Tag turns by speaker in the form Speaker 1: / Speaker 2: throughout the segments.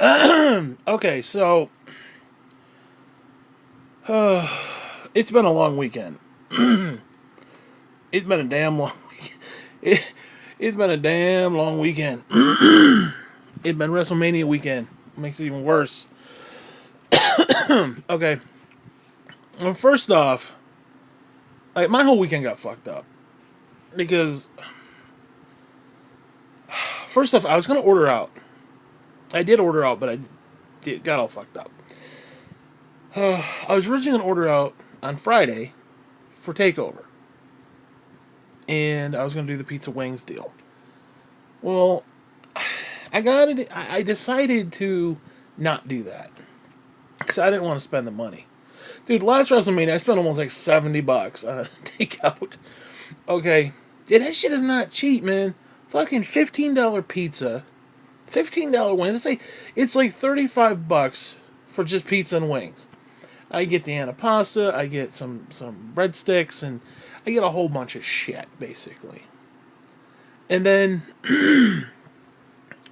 Speaker 1: Okay, so it's been a long weekend. It's been a damn long. It, it's been a damn long weekend. It's been WrestleMania weekend. Makes it even worse. Okay, well, first off, like my whole weekend got fucked up because first off, I was gonna order out. I did order out, but got all fucked up. I was originally gonna order out on Friday for Takeover, and I was gonna do the pizza wings deal. Well, I got it. I decided to not do that because I didn't want to spend the money. Dude, last WrestleMania I spent almost like $70 on a takeout. Okay, dude, that shit is not cheap, man. Fucking $15 pizza, $15 wings. It's like $35 for just pizza and wings. I get the antipasta, I get some breadsticks, and I get a whole bunch of shit basically. And then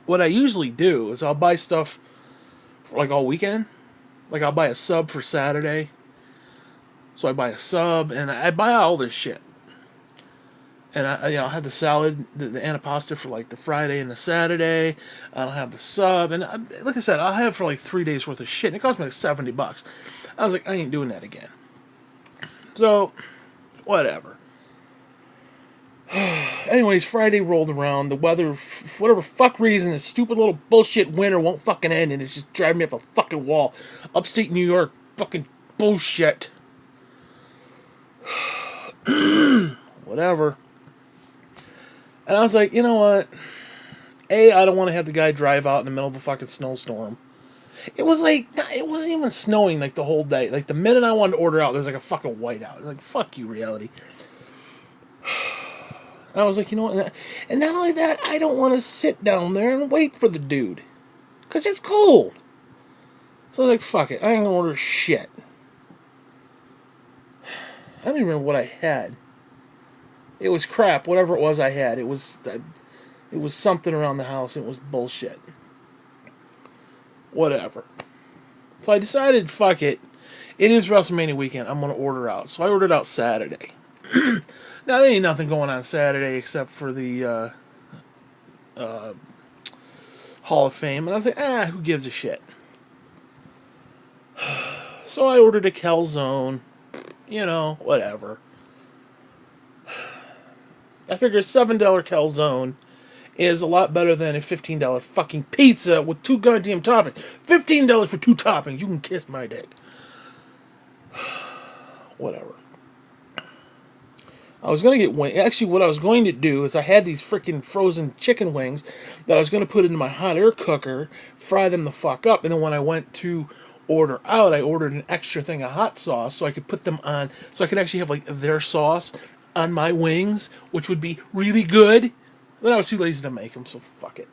Speaker 1: what I usually do is I'll buy stuff for like all weekend. Like I'll buy a sub for Saturday. So I buy a sub and I buy all this shit. And I'll have the salad, the antipasta for like the Friday and the Saturday. I'll have the sub, and like I said, I'll have for like 3 days worth of shit. And it cost me like $70. I was like, I ain't doing that again. So, whatever. Anyways, Friday rolled around. The weather, for whatever fuck reason, this stupid little bullshit winter won't fucking end, and it's just driving me up a fucking wall. Upstate New York, fucking bullshit. Whatever. And I was like, you know what? I don't want to have the guy drive out in the middle of a fucking snowstorm. It was like, it wasn't even snowing like the whole day. Like the minute I wanted to order out, there was like a fucking whiteout. Like, fuck you, reality. I was like, you know what? And not only that, I don't want to sit down there and wait for the dude. Because it's cold. So I was like, fuck it. I ain't going to order shit. I don't even remember what I had. It was crap. Whatever it was I had. It was something around the house. It was bullshit. Whatever. So I decided, fuck it. It is WrestleMania weekend. I'm going to order out. So I ordered out Saturday. Now, there ain't nothing going on Saturday except for the Hall of Fame. And I was like, who gives a shit? So I ordered a calzone. You know, whatever. I figure a $7 calzone is a lot better than a $15 fucking pizza with two goddamn toppings. $15 for two toppings. You can kiss my dick. Whatever. I was going to get wings. Actually, what I was going to do is I had these freaking frozen chicken wings that I was going to put into my hot air cooker, fry them the fuck up, and then when I went to order out, I ordered an extra thing of hot sauce so I could put them on, so I could actually have like their sauce on my wings, which would be really good. But I was too lazy to make them, so fuck it.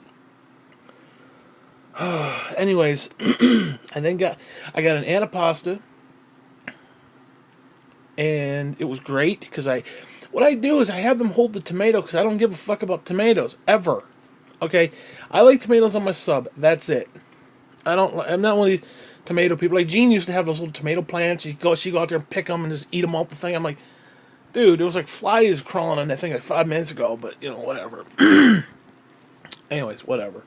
Speaker 1: Anyways, I got an antipasta, and it was great because what I do is I have them hold the tomato because I don't give a fuck about tomatoes ever. Okay, I like tomatoes on my sub. That's it. I'm not one of these tomato people. Like Jean used to have those little tomato plants. She go out there and pick them and just eat them off the thing. I'm like, dude, it was like flies crawling on that thing like 5 minutes ago. But you know, whatever. Anyways, whatever.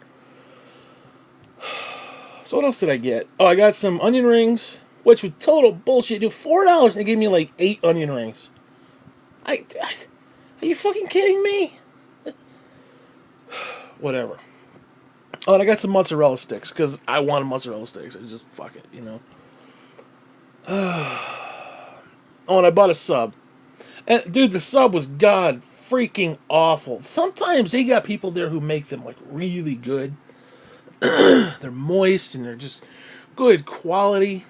Speaker 1: So what else did I get? Oh, I got some onion rings, which was total bullshit. Dude, $4 and they gave me like 8 onion rings. Are you fucking kidding me? Whatever. Oh, and I got some mozzarella sticks because I wanted mozzarella sticks. I just fuck it, you know. Oh, and I bought a sub. And dude, the sub was god freaking awful. Sometimes they got people there who make them like really good. They're moist and they're just good quality.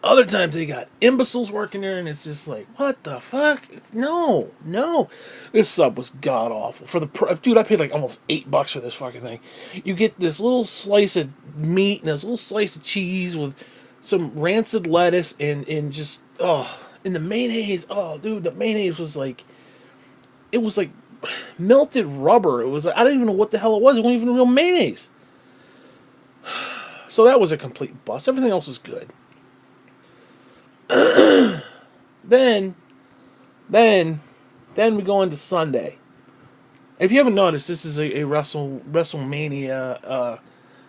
Speaker 1: Other times they got imbeciles working there, and it's just like, what the fuck? No, no. This sub was god awful. Dude, I paid like almost $8 for this fucking thing. You get this little slice of meat and this little slice of cheese with some rancid lettuce and just and the mayonnaise. Oh, dude, the mayonnaise was like, it was like melted rubber. It was like, I don't even know what the hell it was. It wasn't even real mayonnaise. So that was a complete bust. Everything else was good. Then, then, then we go into Sunday. If you haven't noticed, this is a WrestleMania,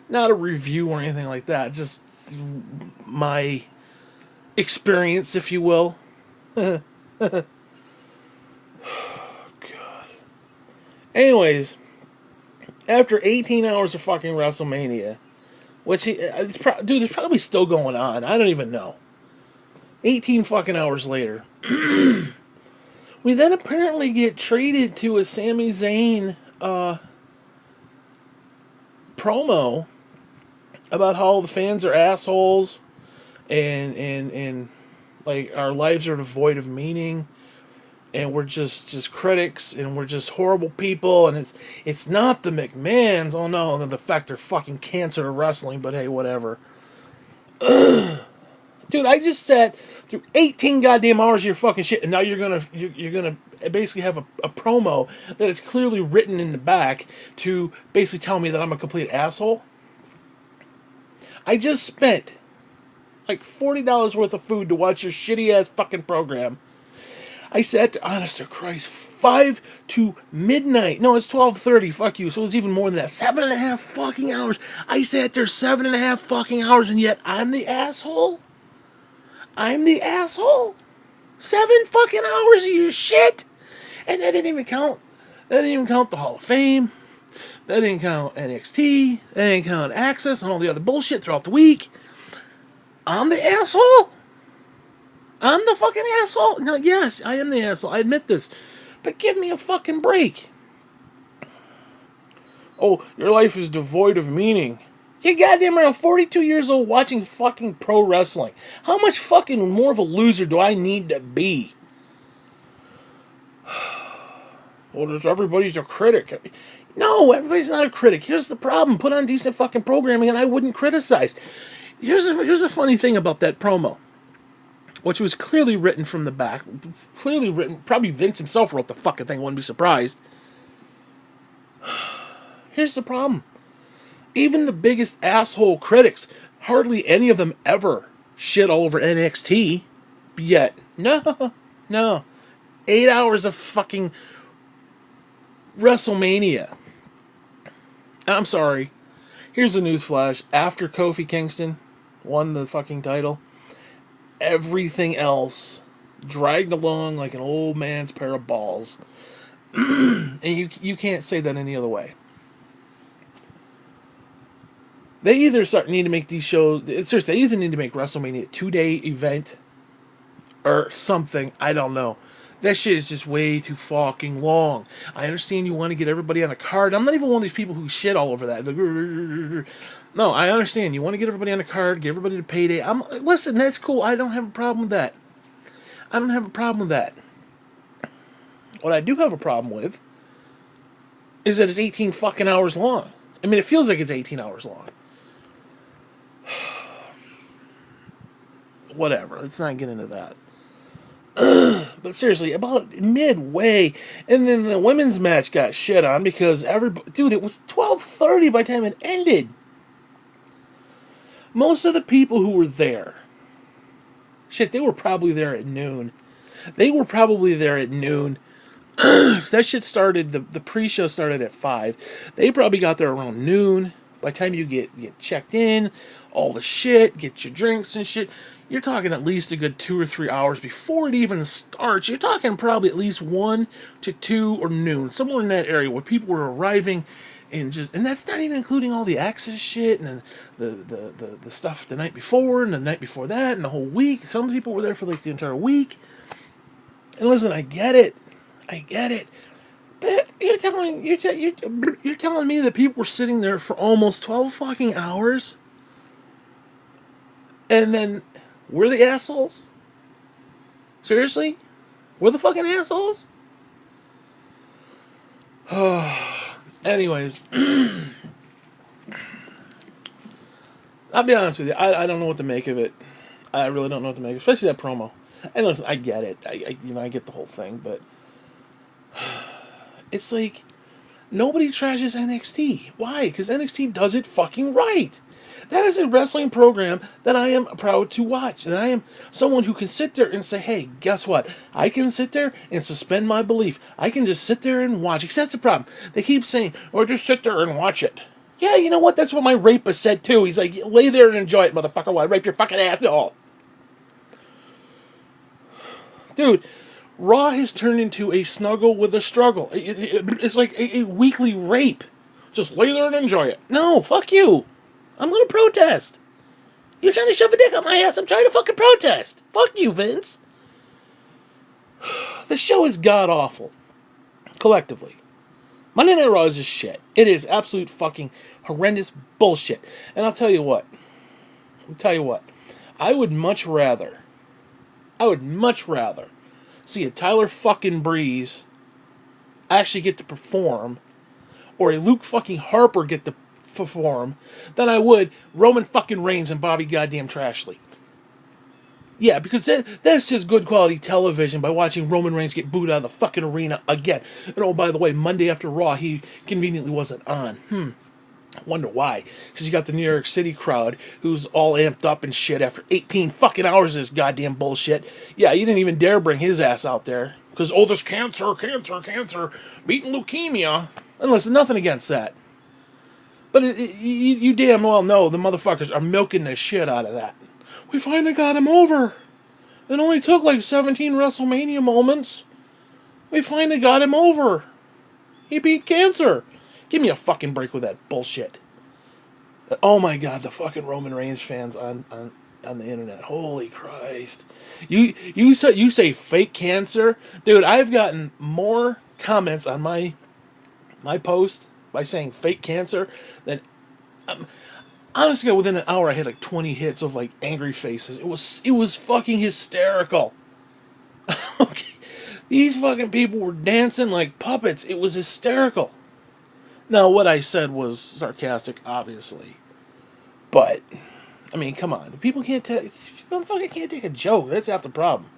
Speaker 1: not a review or anything like that. Just my experience, if you will. God. Anyways, after 18 hours of fucking WrestleMania, which dude, it's probably still going on. I don't even know. 18 fucking hours later, we then apparently get treated to a Sami Zayn promo about how the fans are assholes and like our lives are devoid of meaning and we're just critics and we're just horrible people and it's not the McMahons. Oh no, the fact they're fucking cancer of wrestling, but hey, whatever. Dude, I just sat through 18 goddamn hours of your fucking shit, and now you're gonna basically have a promo that is clearly written in the back to basically tell me that I'm a complete asshole. I just spent like $40 worth of food to watch your shitty ass fucking program. I sat, honest to Christ, 5 to midnight. No, it's 12:30. Fuck you. So it was even more than that. 7.5 fucking hours. I sat there 7.5 fucking hours, and yet I'm the asshole. I'm the asshole. 7 fucking hours of your shit, and that didn't even count. That didn't even count the Hall of Fame. That didn't count NXT. That didn't count Access and all the other bullshit throughout the week. I'm the asshole. I'm the fucking asshole. No, yes, I am the asshole. I admit this. But give me a fucking break. Oh, your life is devoid of meaning. You goddamn around 42 years old watching fucking pro wrestling. How much fucking more of a loser do I need to be? Well, everybody's a critic. No, everybody's not a critic. Here's the problem. Put on decent fucking programming and I wouldn't criticize. Here's a funny thing about that promo, which was clearly written from the back. Clearly written. Probably Vince himself wrote the fucking thing. Wouldn't be surprised. Here's the problem. Even the biggest asshole critics, hardly any of them ever shit all over NXT. Yet, no. 8 hours of fucking WrestleMania. I'm sorry. Here's a newsflash. After Kofi Kingston won the fucking title, everything else dragged along like an old man's pair of balls. And you can't say that any other way. They either need to make these shows. Seriously, they either need to make WrestleMania a 2-day event or something. I don't know. That shit is just way too fucking long. I understand you want to get everybody on a card. I'm not even one of these people who shit all over that. No, I understand. You want to get everybody on a card, get everybody to payday. Listen, that's cool. I don't have a problem with that. I don't have a problem with that. What I do have a problem with is that it's 18 fucking hours long. I mean, it feels like it's 18 hours long. Whatever. Let's not get into that. But seriously, about midway, and then the women's match got shit on because everybody, dude, it was 12:30 by the time it ended. Most of the people who were there, shit, they were probably there at noon. That shit started, the pre-show started at 5. They probably got there around noon. By the time you get checked in, all the shit, get your drinks and shit, you're talking at least a good 2 or 3 hours before it even starts. You're talking probably at least 1 to 2 or noon, somewhere in that area where people were arriving, and that's not even including all the access shit and the stuff the night before and the night before that and the whole week. Some people were there for like the entire week. And listen, I get it. But you're telling me that people were sitting there for almost 12 fucking hours, and then we're the assholes? Seriously? We're the fucking assholes? Anyways, I'll be honest with you. I don't know what to make of it. I really don't know what to make, especially that promo. And listen, I get it. I get the whole thing, but it's like nobody trashes NXT. Why? Because NXT does it fucking right. That is a wrestling program that I am proud to watch. And I am someone who can sit there and say, hey, guess what? I can sit there and suspend my belief. I can just sit there and watch. Except that's the problem. They keep saying, or just sit there and watch it. Yeah, you know what? That's what my rapist said too. He's like, lay there and enjoy it, motherfucker, while I rape your fucking ass. No. Dude, Raw has turned into a snuggle with a struggle. It's like a weekly rape. Just lay there and enjoy it. No, fuck you. I'm gonna protest. You're trying to shove a dick up my ass. I'm trying to fucking protest. Fuck you, Vince. The show is god awful. Collectively. Monday Night Raw is just shit. It is absolute fucking horrendous bullshit. And I'll tell you what. I would much rather see a Tyler fucking Breeze actually get to perform, or a Luke fucking Harper get to perform, than I would Roman fucking Reigns and Bobby goddamn Trashley. Yeah, because that's just good quality television by watching Roman Reigns get booed out of the fucking arena again. And oh, by the way, Monday after Raw, he conveniently wasn't on. I wonder why. Because you got the New York City crowd who's all amped up and shit after 18 fucking hours of this goddamn bullshit. Yeah, you didn't even dare bring his ass out there. Because, oh, there's cancer, beating leukemia. And listen, nothing against that. But you damn well know the motherfuckers are milking the shit out of that. We finally got him over. It only took like 17 WrestleMania moments. We finally got him over. He beat cancer. Give me a fucking break with that bullshit. Oh my god, the fucking Roman Reigns fans on the internet. Holy Christ. You say fake cancer? Dude, I've gotten more comments on my post by saying fake cancer than honestly, within an hour, I had like 20 hits of like angry faces. It was fucking hysterical. Okay. These fucking people were dancing like puppets. It was hysterical. Now, what I said was sarcastic, obviously, but I mean, come on, people can't take motherfucker can't take a joke. That's half the problem.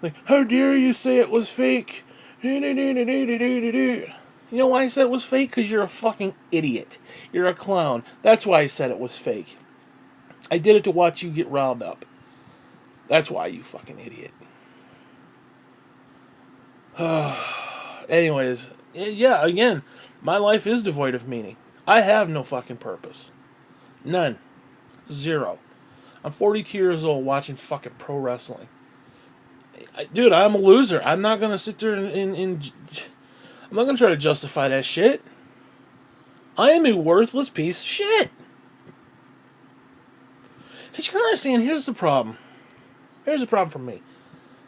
Speaker 1: Like, how dare you say it was fake? You know why I said it was fake? Because you're a fucking idiot. You're a clown. That's why I said it was fake. I did it to watch you get riled up. That's why, you fucking idiot. Anyways, yeah, again, my life is devoid of meaning. I have no fucking purpose. None. Zero. I'm 42 years old watching fucking pro wrestling. Dude, I'm a loser. I'm not going to sit there and I'm not going to try to justify that shit. I am a worthless piece of shit. Because you can understand, here's the problem. Here's the problem for me.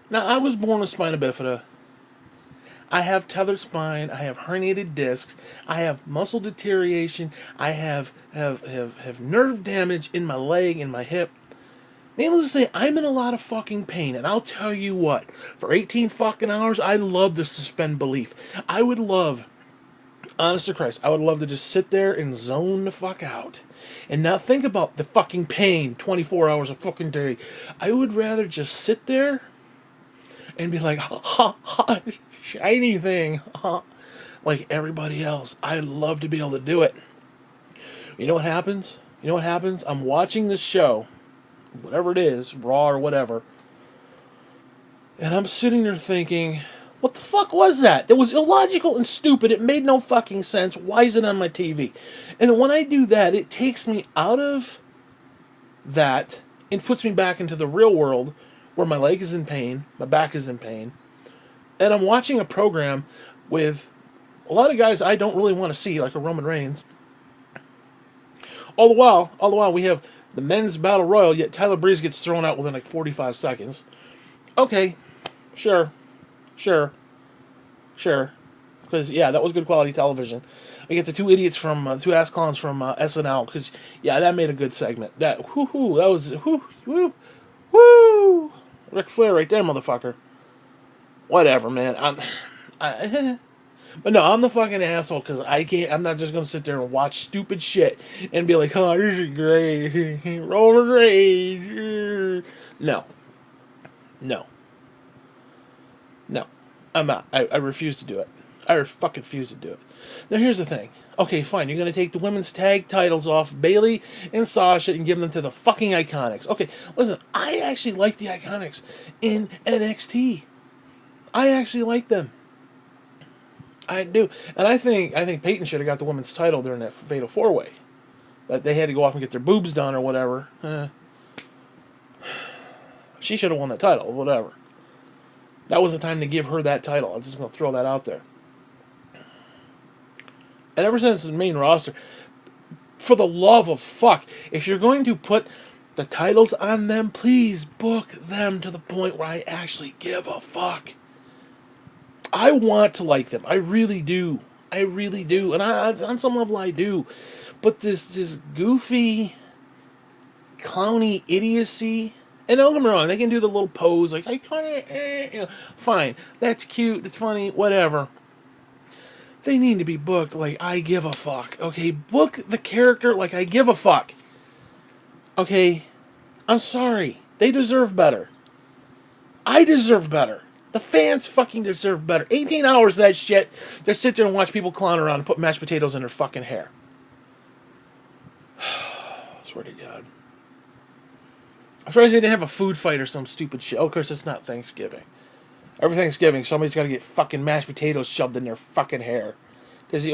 Speaker 1: Now, I was born with spina bifida. I have tethered spine. I have herniated discs. I have muscle deterioration. I have nerve damage in my leg and my hip. Needless to say, I'm in a lot of fucking pain. And I'll tell you what, for 18 fucking hours, I love to suspend belief. I would love, honest to Christ, I would love to just sit there and zone the fuck out. And not think about the fucking pain 24 hours a fucking day. I would rather just sit there and be like, ha ha, shiny thing, ha. Like everybody else. I'd love to be able to do it. You know what happens? I'm watching this show, whatever it is, Raw or whatever, and I'm sitting there thinking, what the fuck was that? It was illogical and stupid. It made no fucking sense. Why is it on my TV? And when I do that, it takes me out of that and puts me back into the real world where my leg is in pain, my back is in pain, and I'm watching a program with a lot of guys I don't really want to see, like a Roman Reigns. All the while, we have the men's battle royal, yet Tyler Breeze gets thrown out within like 45 seconds. Okay, sure. Because, yeah, that was good quality television. I get the two idiots from, two ass clowns from SNL, because, yeah, that made a good segment. That was, whoo! Ric Flair right there, motherfucker. Whatever, man. But no, I'm the fucking asshole, because I'm not just going to sit there and watch stupid shit and be like, oh, this is great. Roman Reigns. No. I'm not. I refuse to do it. I fucking refuse to do it. Now here's the thing. Okay, fine. You're gonna take the women's tag titles off Bailey and Sasha and give them to the fucking Iconics. Okay, listen. I actually like the Iconics in NXT. I actually like them. I do, and I think Peyton should have got the women's title during that Fatal 4-Way, but they had to go off and get their boobs done or whatever. She should have won that title, whatever. That was the time to give her that title. I'm just gonna throw that out there. And ever since the main roster, for the love of fuck, if you're going to put the titles on them, please book them to the point where I actually give a fuck. I want to like them. I really do. I really do. And on some level I do. But this goofy, clowny idiocy, and don't get me wrong, they can do the little pose, like, I kind of, fine. That's cute, that's funny, whatever. They need to be booked like I give a fuck. Okay, book the character like I give a fuck. Okay, I'm sorry. They deserve better. I deserve better. The fans fucking deserve better. 18 hours of that shit. Just sit there and watch people clown around and put mashed potatoes in their fucking hair. Swear to God. I'm surprised they didn't have a food fight or some stupid shit. Oh, of course, it's not Thanksgiving. Every Thanksgiving, somebody's got to get fucking mashed potatoes shoved in their fucking hair. Because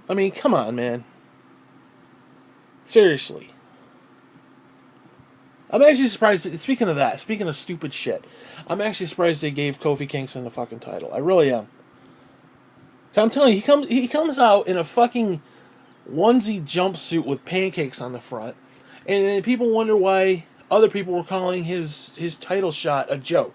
Speaker 1: I mean, come on, man. Seriously. I'm actually surprised. Speaking of that, speaking of stupid shit, I'm actually surprised they gave Kofi Kingston the fucking title. I really am. I'm telling you, he comes out in a fucking onesie jumpsuit with pancakes on the front, and then people wonder why other people were calling his title shot a joke.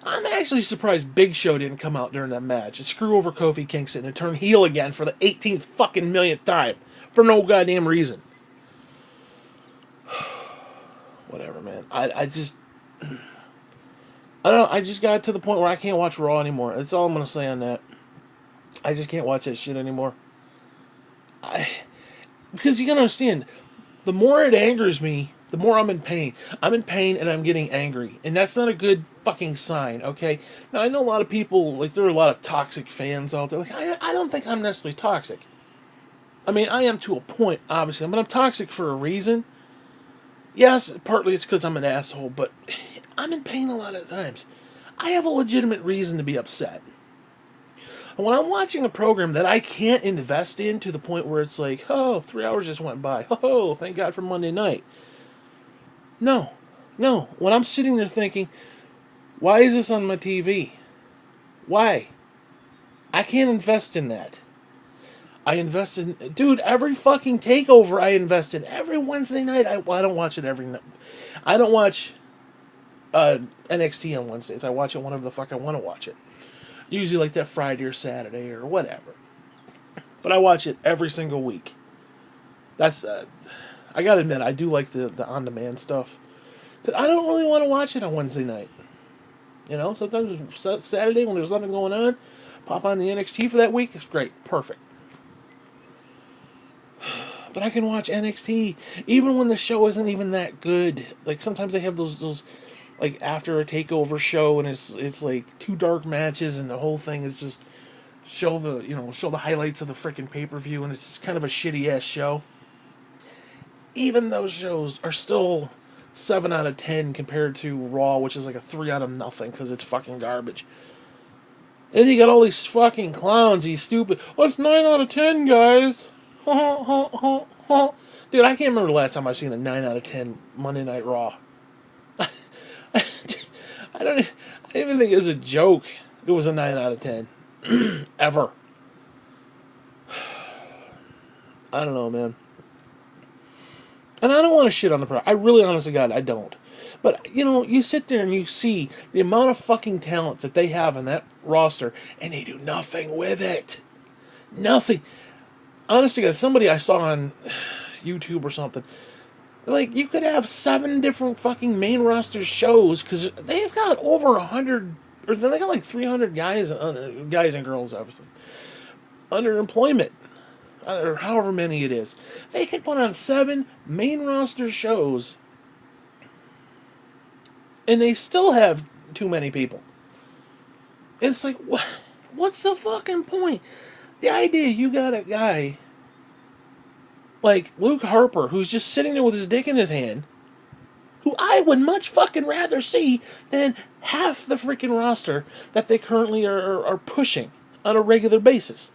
Speaker 1: I'm actually surprised Big Show didn't come out during that match and screw over Kofi Kingston and turn heel again for the 18th fucking millionth time for no goddamn reason. Whatever, man. I just I don't know. I just got to the point where I can't watch Raw anymore. That's all I'm gonna say on that. I just can't watch that shit anymore. Because you gotta understand, the more it angers me, the more I'm in pain. I'm in pain and I'm getting angry. And that's not a good fucking sign, okay? Now, I know a lot of people, like, there are a lot of toxic fans out there. Like, I don't think I'm necessarily toxic. I mean, I am to a point, obviously, but I'm toxic for a reason. Yes, partly it's because I'm an asshole, but I'm in pain a lot of times. I have a legitimate reason to be upset. And when I'm watching a program that I can't invest in to the point where it's like, oh, 3 hours just went by. Oh, thank God for Monday night. No. No. When I'm sitting there thinking, why is this on my TV? Why? I can't invest in that. I invest in... Dude, every fucking takeover I invest in. Every Wednesday night. I don't watch it every night. I don't watch NXT on Wednesdays. I watch it whenever the fuck I want to watch it. Usually like that Friday or Saturday or whatever. But I watch it every single week. That's... I gotta admit, I do like the on-demand stuff. I don't really want to watch it on Wednesday night. You know, sometimes Saturday when there's nothing going on, pop on the NXT for that week. It's great. Perfect. But I can watch NXT even when the show isn't even that good. Like, sometimes they have those like, after a takeover show and it's like 2 dark matches and the whole thing is just show the highlights of the freaking pay-per-view, and it's kind of a shitty-ass show. Even those shows are still 7 out of 10 compared to Raw, which is like a 3 out of nothing because it's fucking garbage. And you got all these fucking clowns, these stupid, oh, it's 9 out of 10, guys. Dude, I can't remember the last time I've seen a 9 out of 10 Monday Night Raw. I don't even think it was a joke. It was a 9 out of 10. Ever. I don't know, man. And I don't want to shit on the product. I really, honestly, God, I don't. But, you sit there and you see the amount of fucking talent that they have in that roster, and they do nothing with it. Nothing. Honestly, God, somebody I saw on YouTube or something, like, you could have 7 different fucking main roster shows, because they've got over 100, or they got like 300 guys and girls, obviously, under employment. Or however many it is. They could put on 7 main roster shows, and they still have too many people. It's like, what's the fucking point? The idea you got a guy like Luke Harper who's just sitting there with his dick in his hand, who I would much fucking rather see than half the freaking roster that they currently are pushing on a regular basis.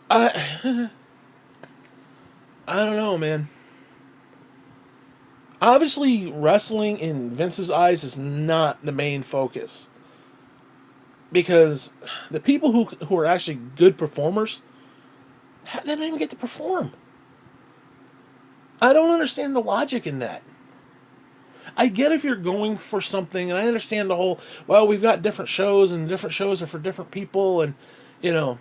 Speaker 1: I I don't know, man. Obviously, wrestling in Vince's eyes is not the main focus because the people who are actually good performers, they don't even get to perform. I don't understand the logic in that. I get if you're going for something, and I understand the whole, well, we've got different shows, and different shows are for different people, and, you know,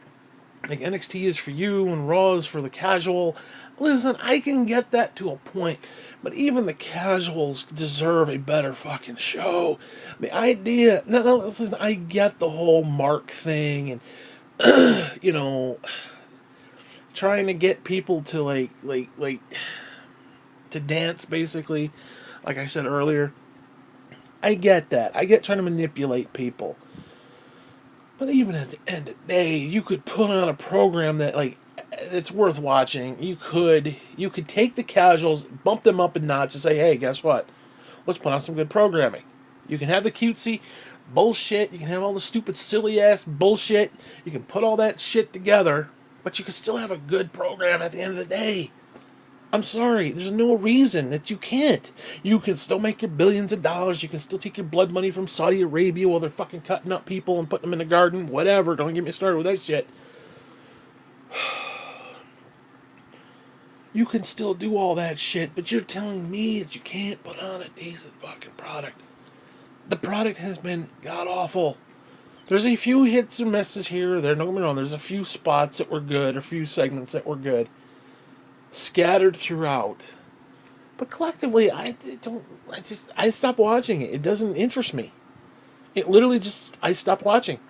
Speaker 1: like NXT is for you, and Raw is for the casual. Listen, I can get that to a point, but even the casuals deserve a better fucking show. The idea, no, listen, I get the whole Mark thing, and, you know, trying to get people to, to dance, basically, like I said earlier. I get that. I get trying to manipulate people. But even at the end of the day, you could put on a program that like it's worth watching. You could take the casuals, bump them up a notch, and say, hey, guess what? Let's put on some good programming. You can have the cutesy bullshit. You can have all the stupid, silly ass bullshit. You can put all that shit together, but you can still have a good program at the end of the day. I'm sorry, there's no reason that you can't. You can still make your billions of dollars. You can still take your blood money from Saudi Arabia while they're fucking cutting up people and putting them in the garden. Whatever, don't get me started with that shit. You can still do all that shit, but you're telling me that you can't put on a decent fucking product. The product has been god awful. There's a few hits and misses here or there, don't get me wrong. There's a few spots that were good, a few segments that were good, scattered throughout. But collectively, I don't. I stopped watching it. It doesn't interest me. It literally just I stopped watching.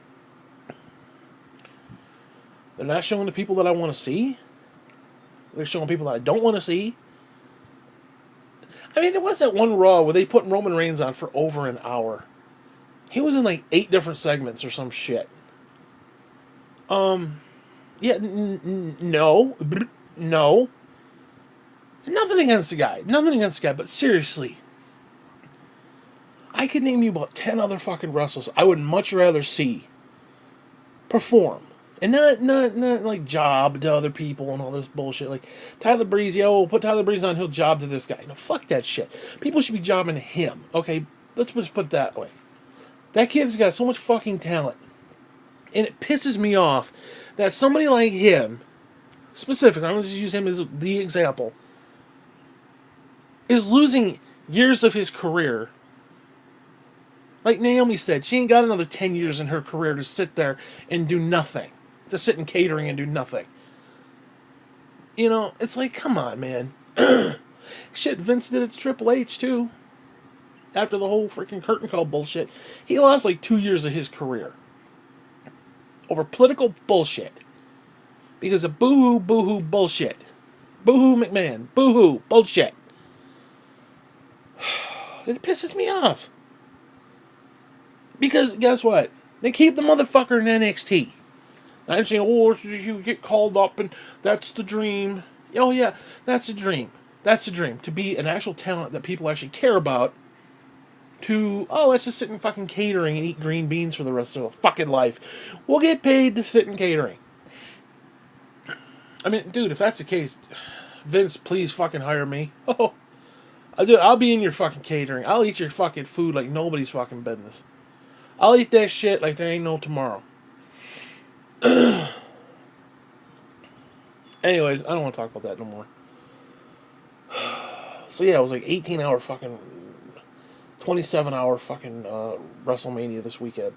Speaker 1: They're not showing the people that I want to see. They're showing people that I don't want to see. I mean, there was that one Raw where they put Roman Reigns on for over an hour. He was in like 8 different segments or some shit. Yeah, no, no. Nothing against the guy. Nothing against the guy. But seriously, I could name you about 10 other fucking wrestlers I would much rather see perform. And not like job to other people and all this bullshit. Like Tyler Breeze, yo, we'll put Tyler Breeze on, he'll job to this guy. No, fuck that shit. People should be jobbing to him. Okay, let's just put it that way. That kid's got so much fucking talent. And it pisses me off that somebody like him, specifically, I'm going to just use him as the example, is losing years of his career. Like Naomi said, she ain't got another 10 years in her career to sit there and do nothing. To sit in catering and do nothing. You know, it's like, come on, man. Shit, Vince did it to Triple H, too. After the whole freaking curtain call bullshit. He lost like 2 years of his career. Over political bullshit. Because of boo-hoo, boo-hoo bullshit. Boo-hoo McMahon. Boo-hoo bullshit. It pisses me off. Because, guess what? They keep the motherfucker in NXT. I'm saying, oh, you get called up and that's the dream. Oh, yeah, that's the dream. That's the dream. To be an actual talent that people actually care about. To, oh, let's just sit in fucking catering and eat green beans for the rest of our fucking life. We'll get paid to sit in catering. I mean, dude, if that's the case, Vince, please fucking hire me. Oh, I'll be in your fucking catering. I'll eat your fucking food like nobody's fucking business. I'll eat that shit like there ain't no tomorrow. Anyways, I don't want to talk about that no more. So yeah, it was like 18-hour fucking, 27-hour fucking WrestleMania this weekend.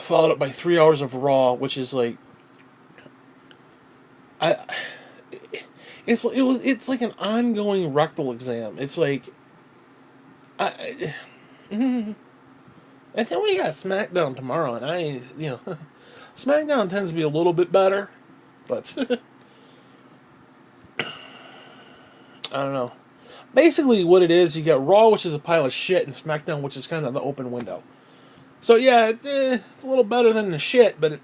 Speaker 1: Followed up by 3 hours of Raw, which is like, I, it's like an ongoing rectal exam. It's like, and then we got SmackDown tomorrow, and SmackDown tends to be a little bit better, but I don't know. Basically, what it is, you got Raw, which is a pile of shit, and SmackDown, which is kind of the open window. So yeah, it's a little better than the shit, but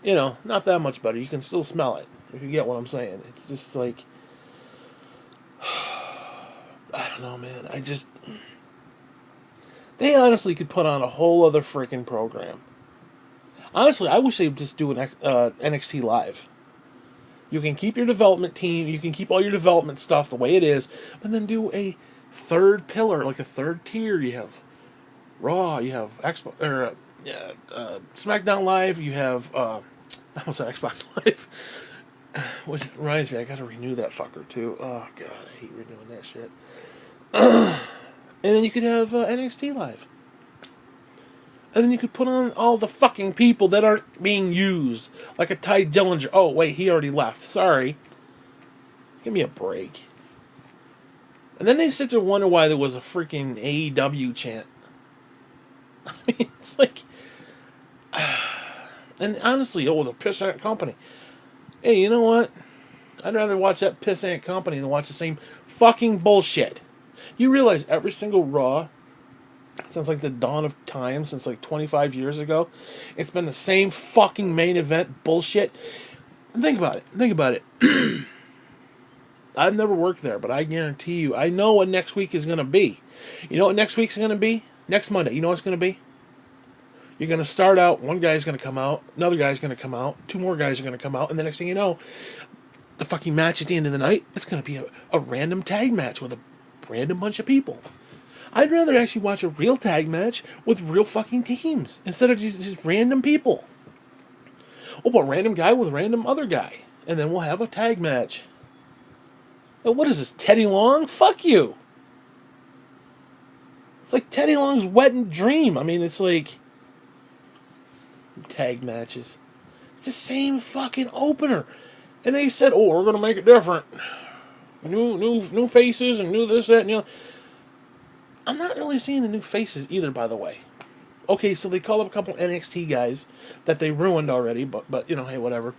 Speaker 1: not that much better. You can still smell it, if you get what I'm saying. It's just like, I don't know, man. They honestly could put on a whole other freaking program. Honestly, I wish they'd just do an NXT Live. You can keep your development team, you can keep all your development stuff the way it is, but then do a third pillar, like a third tier. You have Raw, you have SmackDown Live, you have I almost said Xbox Live, which reminds me, I got to renew that fucker too. Oh god, I hate renewing that shit. And then you could have NXT Live. And then you could put on all the fucking people that aren't being used. Like a Ty Dillinger. Oh, wait, he already left. Sorry. Give me a break. And then they sit there and wonder why there was a freaking AEW chant. I mean, it's like... And honestly, the pissant company. Hey, you know what? I'd rather watch that pissant company than watch the same fucking bullshit. You realize every single Raw, since like the dawn of time, since like 25 years ago, it's been the same fucking main event bullshit. And think about it. Think about it. I've never worked there, but I guarantee you, I know what next week is going to be. You know what next week's going to be? Next Monday. You know what it's going to be? You're going to start out, one guy's going to come out, another guy's going to come out, two more guys are going to come out, and the next thing you know, the fucking match at the end of the night, it's going to be a random tag match with a random bunch of people. I'd rather actually watch a real tag match with real fucking teams instead of just random people. Oh, but random guy with random other guy. And then we'll have a tag match. What is this, Teddy Long? Fuck you. It's like Teddy Long's wet dream. I mean, it's like tag matches. It's the same fucking opener. And they said, oh, we're going to make it different. New faces and new this, that, and I'm not really seeing the new faces either, by the way. Okay, so they called up a couple NXT guys that they ruined already, but hey, whatever.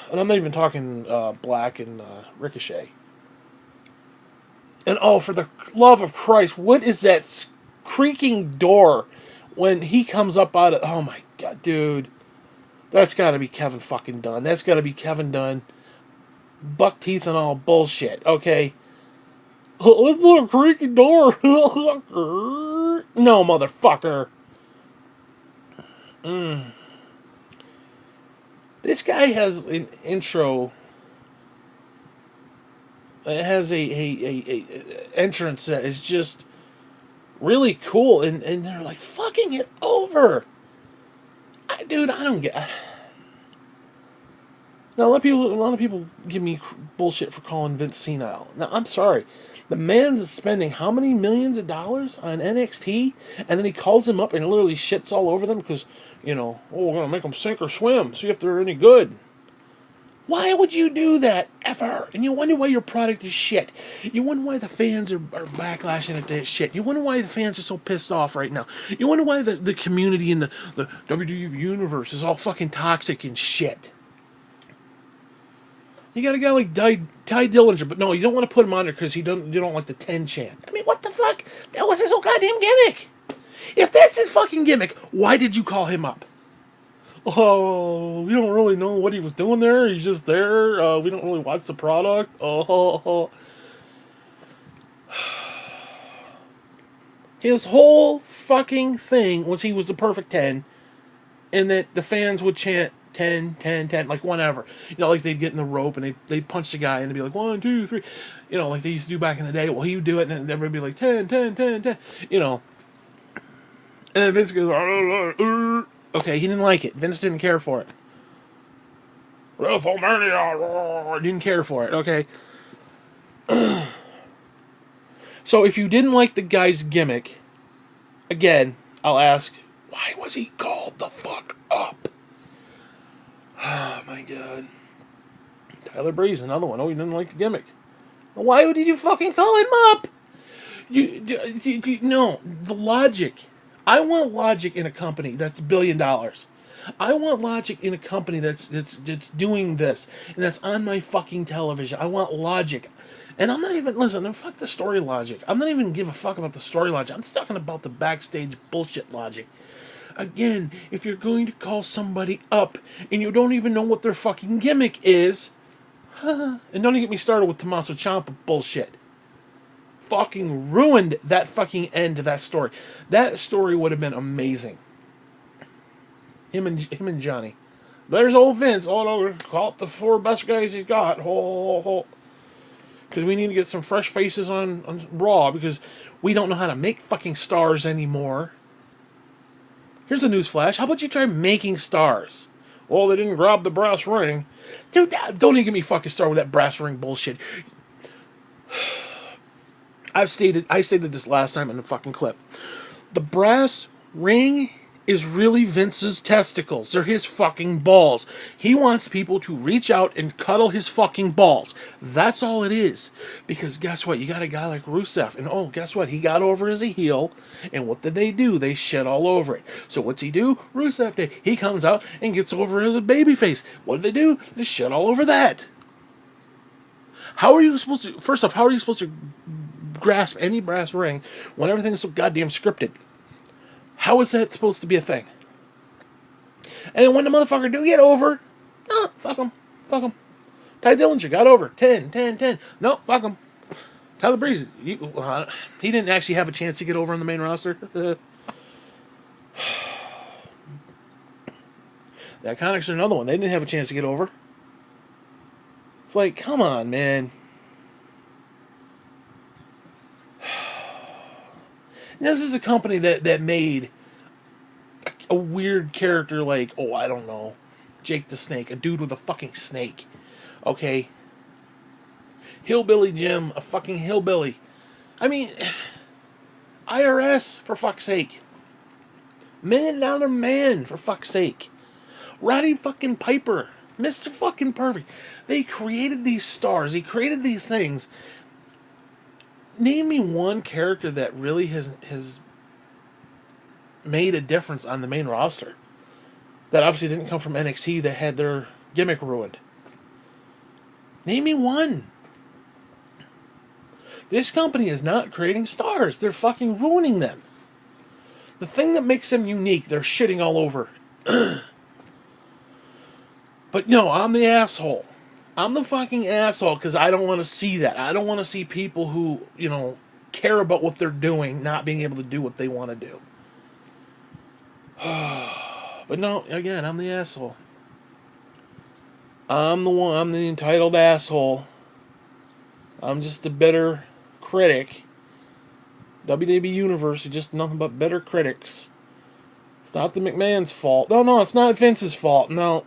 Speaker 1: And I'm not even talking Black and Ricochet. And oh, for the love of Christ, what is that creaking door when he comes up out of... Oh my god, dude. That's gotta be Kevin fucking Dunn. That's gotta be Kevin Dunn. Buck teeth and all bullshit, okay? Let's put a creaking door. No, motherfucker. This guy has an intro. It has a entrance that is just really cool, and they're like fucking it over. Dude, I don't get. Now, a lot of people give me bullshit for calling Vince senile. Now, I'm sorry. The man's spending how many millions of dollars on NXT, and then he calls them up and literally shits all over them because, oh, we're going to make them sink or swim, see if they're any good. Why would you do that, ever? And you wonder why your product is shit. You wonder why the fans are backlashing at that shit. You wonder why the fans are so pissed off right now. You wonder why the community in the WWE universe is all fucking toxic and shit. You got a guy like Ty Dillinger, but no, you don't want to put him on there because you don't like the 10 chant. I mean, what the fuck? That was his whole goddamn gimmick. If that's his fucking gimmick, why did you call him up? Oh, we don't really know what he was doing there. He's just there. We don't really watch the product. Oh. His whole fucking thing was he was the perfect 10, and that the fans would chant 10, 10, 10, like whenever. Like they'd get in the rope and they'd punch the guy and they'd be like 1, 2, 3. Like they used to do back in the day. Well, he would do it and everybody would be like 10, 10, 10, 10. And then Vince goes, okay, he didn't like it. Vince didn't care for it. Wrestlemania, didn't care for it, okay? So if you didn't like the guy's gimmick, again, I'll ask, why was he called the fuck up? Oh my god. Tyler Breeze, another one. Oh, you didn't like the gimmick. Why did you fucking call him up? No, the logic. I want logic in a company that's $1 billion. I want logic in a company that's doing this and that's on my fucking television. I want logic. And I'm not even, listen, fuck the story logic. I'm not even give a fuck about the story logic. I'm just talking about the backstage bullshit logic. Again, if you're going to call somebody up and you don't even know what their fucking gimmick is, and don't even get me started with Tommaso Ciampa bullshit. Fucking ruined that fucking end to that story. That story would have been amazing. Him and Johnny. There's old Vince. Oh no, call up the 4 best guys he's got. Because we need to get some fresh faces on Raw because we don't know how to make fucking stars anymore. Here's a newsflash. How about you try making stars? Well, they didn't grab the brass ring. Dude, don't even get me fucking started with that brass ring bullshit. I stated this last time in the fucking clip. The brass ring is really Vince's testicles. They're his fucking balls. He wants people to reach out and cuddle his fucking balls. That's all it is. Because guess what? You got a guy like Rusev. And oh, guess what? He got over as a heel. And what did they do? They shit all over it. So what's he do? Rusev did. He comes out and gets over as a babyface. What did they do? They shit all over that. How are you supposed to... First off, how are you supposed to grasp any brass ring when everything is so goddamn scripted? How is that supposed to be a thing? And when the motherfucker do get over, no, fuck him. Fuck him. Ty Dillinger got over. 10, 10, 10. No, fuck him. Tyler Breeze, he didn't actually have a chance to get over on the main roster. The Iconics are another one. They didn't have a chance to get over. It's like, come on, man. This is a company that made a weird character like, oh, I don't know, Jake the Snake, a dude with a fucking snake. Okay? Hillbilly Jim, a fucking hillbilly. I mean, IRS, for fuck's sake. $1 Million Man, for fuck's sake. Roddy fucking Piper, Mr. fucking Perfect. They created these stars. They created these things. Name me one character that really has made a difference on the main roster. That obviously didn't come from NXT that had their gimmick ruined. Name me one. This company is not creating stars. They're fucking ruining them. The thing that makes them unique, they're shitting all over. But no, I'm the asshole. I'm the fucking asshole because I don't want to see that. I don't want to see people who, care about what they're doing not being able to do what they want to do. But no, again, I'm the asshole. I'm the entitled asshole. I'm just the bitter critic. WWE Universe is just nothing but bitter critics. It's not the McMahon's fault. No, it's not Vince's fault. No,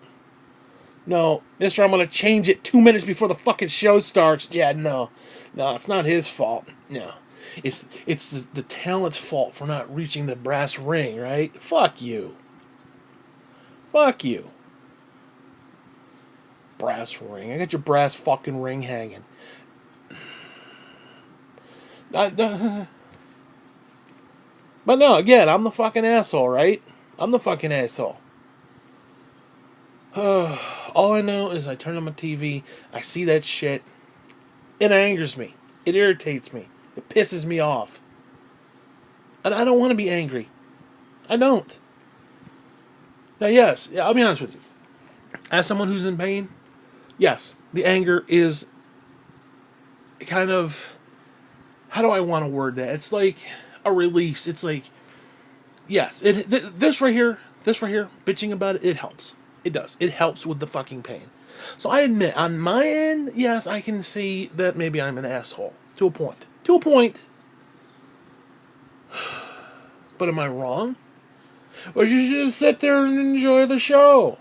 Speaker 1: mister, I'm going to change it 2 minutes before the fucking show starts. Yeah, no, it's not his fault. No. It's the talent's fault for not reaching the brass ring, right? Fuck you. Fuck you. Brass ring. I got your brass fucking ring hanging. But no, again, I'm the fucking asshole, right? I'm the fucking asshole. All I know is I turn on my TV, I see that shit, it angers me. It irritates me. It pisses me off. And I don't want to be angry. I don't. Now, yes, I'll be honest with you. As someone who's in pain, yes, the anger is kind of... How do I want to word that? It's like a release. It's like... Yes, this right here, bitching about it, it helps. It does. It helps with the fucking pain. So I admit, on my end, yes, I can see that maybe I'm an asshole. To a point. But am I wrong? Or you should just sit there and enjoy the show.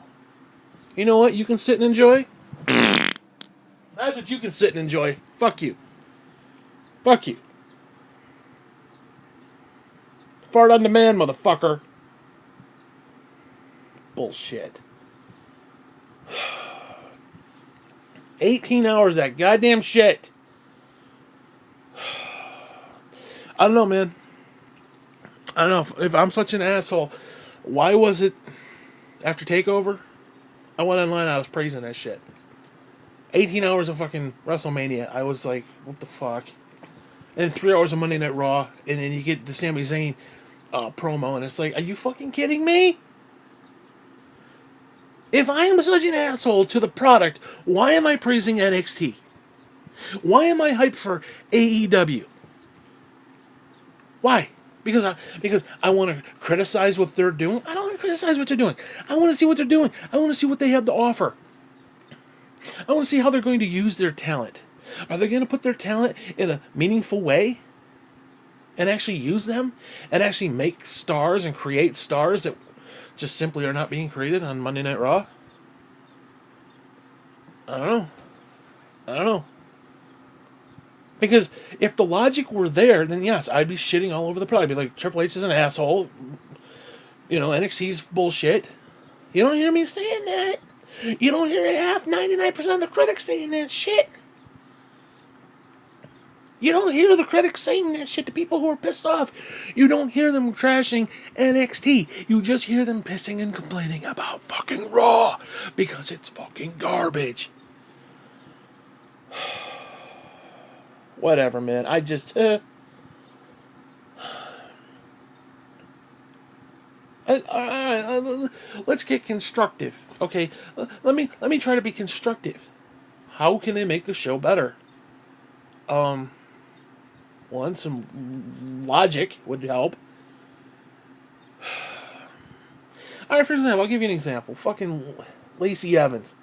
Speaker 1: You know what you can sit and enjoy? That's what you can sit and enjoy. Fuck you. Fuck you. Fart on demand, motherfucker. Bullshit. 18 hours of that goddamn shit. I don't know, man. I don't know if I'm such an asshole. Why was it after Takeover? I went online, I was praising that shit. 18 hours of fucking WrestleMania. I was like, what the fuck? And 3 hours of Monday Night Raw, and then you get the Sami Zayn promo, and it's like, are you fucking kidding me? If I am such an asshole to the product, why am I praising NXT? Why am I hyped for AEW? Why? Because I want to criticize what they're doing. I don't want to criticize what they're doing. I want to see what they're doing. I want to see what they have to offer. I want to see how they're going to use their talent. Are they going to put their talent in a meaningful way and actually use them and actually make stars and create stars that just simply are not being created on Monday Night Raw? I don't know. I don't know. Because if the logic were there, then yes, I'd be shitting all over the product. I'd be like, Triple H is an asshole. NXT's bullshit. You don't hear me saying that. You don't hear 99% of the critics saying that shit. You don't hear the critics saying that shit to people who are pissed off. You don't hear them trashing NXT. You just hear them pissing and complaining about fucking Raw because it's fucking garbage. Whatever, man. I just let's get constructive, okay? Let me try to be constructive. How can they make the show better? One, some logic would help. All right, for example, I'll give you an example. Fucking Lacey Evans.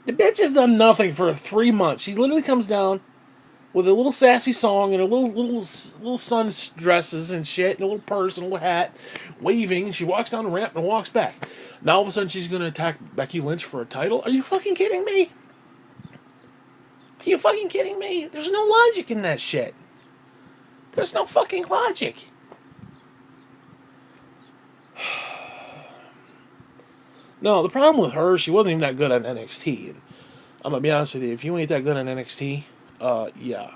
Speaker 1: The bitch has done nothing for 3 months. She literally comes down with a little sassy song and a little sun dresses and shit, and a little purse and a little hat, waving. She walks down the ramp and walks back. Now all of a sudden she's going to attack Becky Lynch for a title? Are you fucking kidding me? Are you fucking kidding me? There's no logic in that shit. There's no fucking logic. No, the problem with her, she wasn't even that good on NXT. And I'm gonna be honest with you, if you ain't that good on NXT, yeah.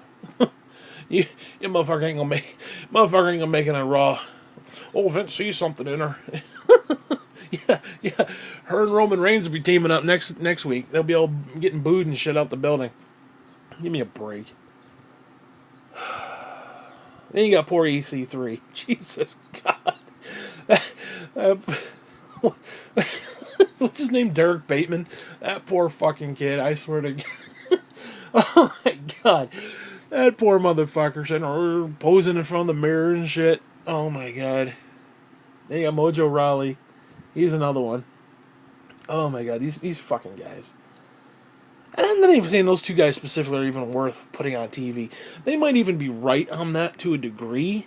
Speaker 1: you motherfucker ain't gonna make it on Raw. Oh, Vince sees something in her. yeah. Her and Roman Reigns will be teaming up next week. They'll be all getting booed and shit out the building. Give me a break. Then you got poor EC3. Jesus God. What's his name? Derek Bateman. That poor fucking kid. I swear to God. Oh my God. That poor motherfucker sitting there posing in front of the mirror and shit. Oh my God. Then you got Mojo Rawley. He's another one. Oh my God. These fucking guys. And I'm not even saying those two guys specifically are even worth putting on TV. They might even be right on that to a degree.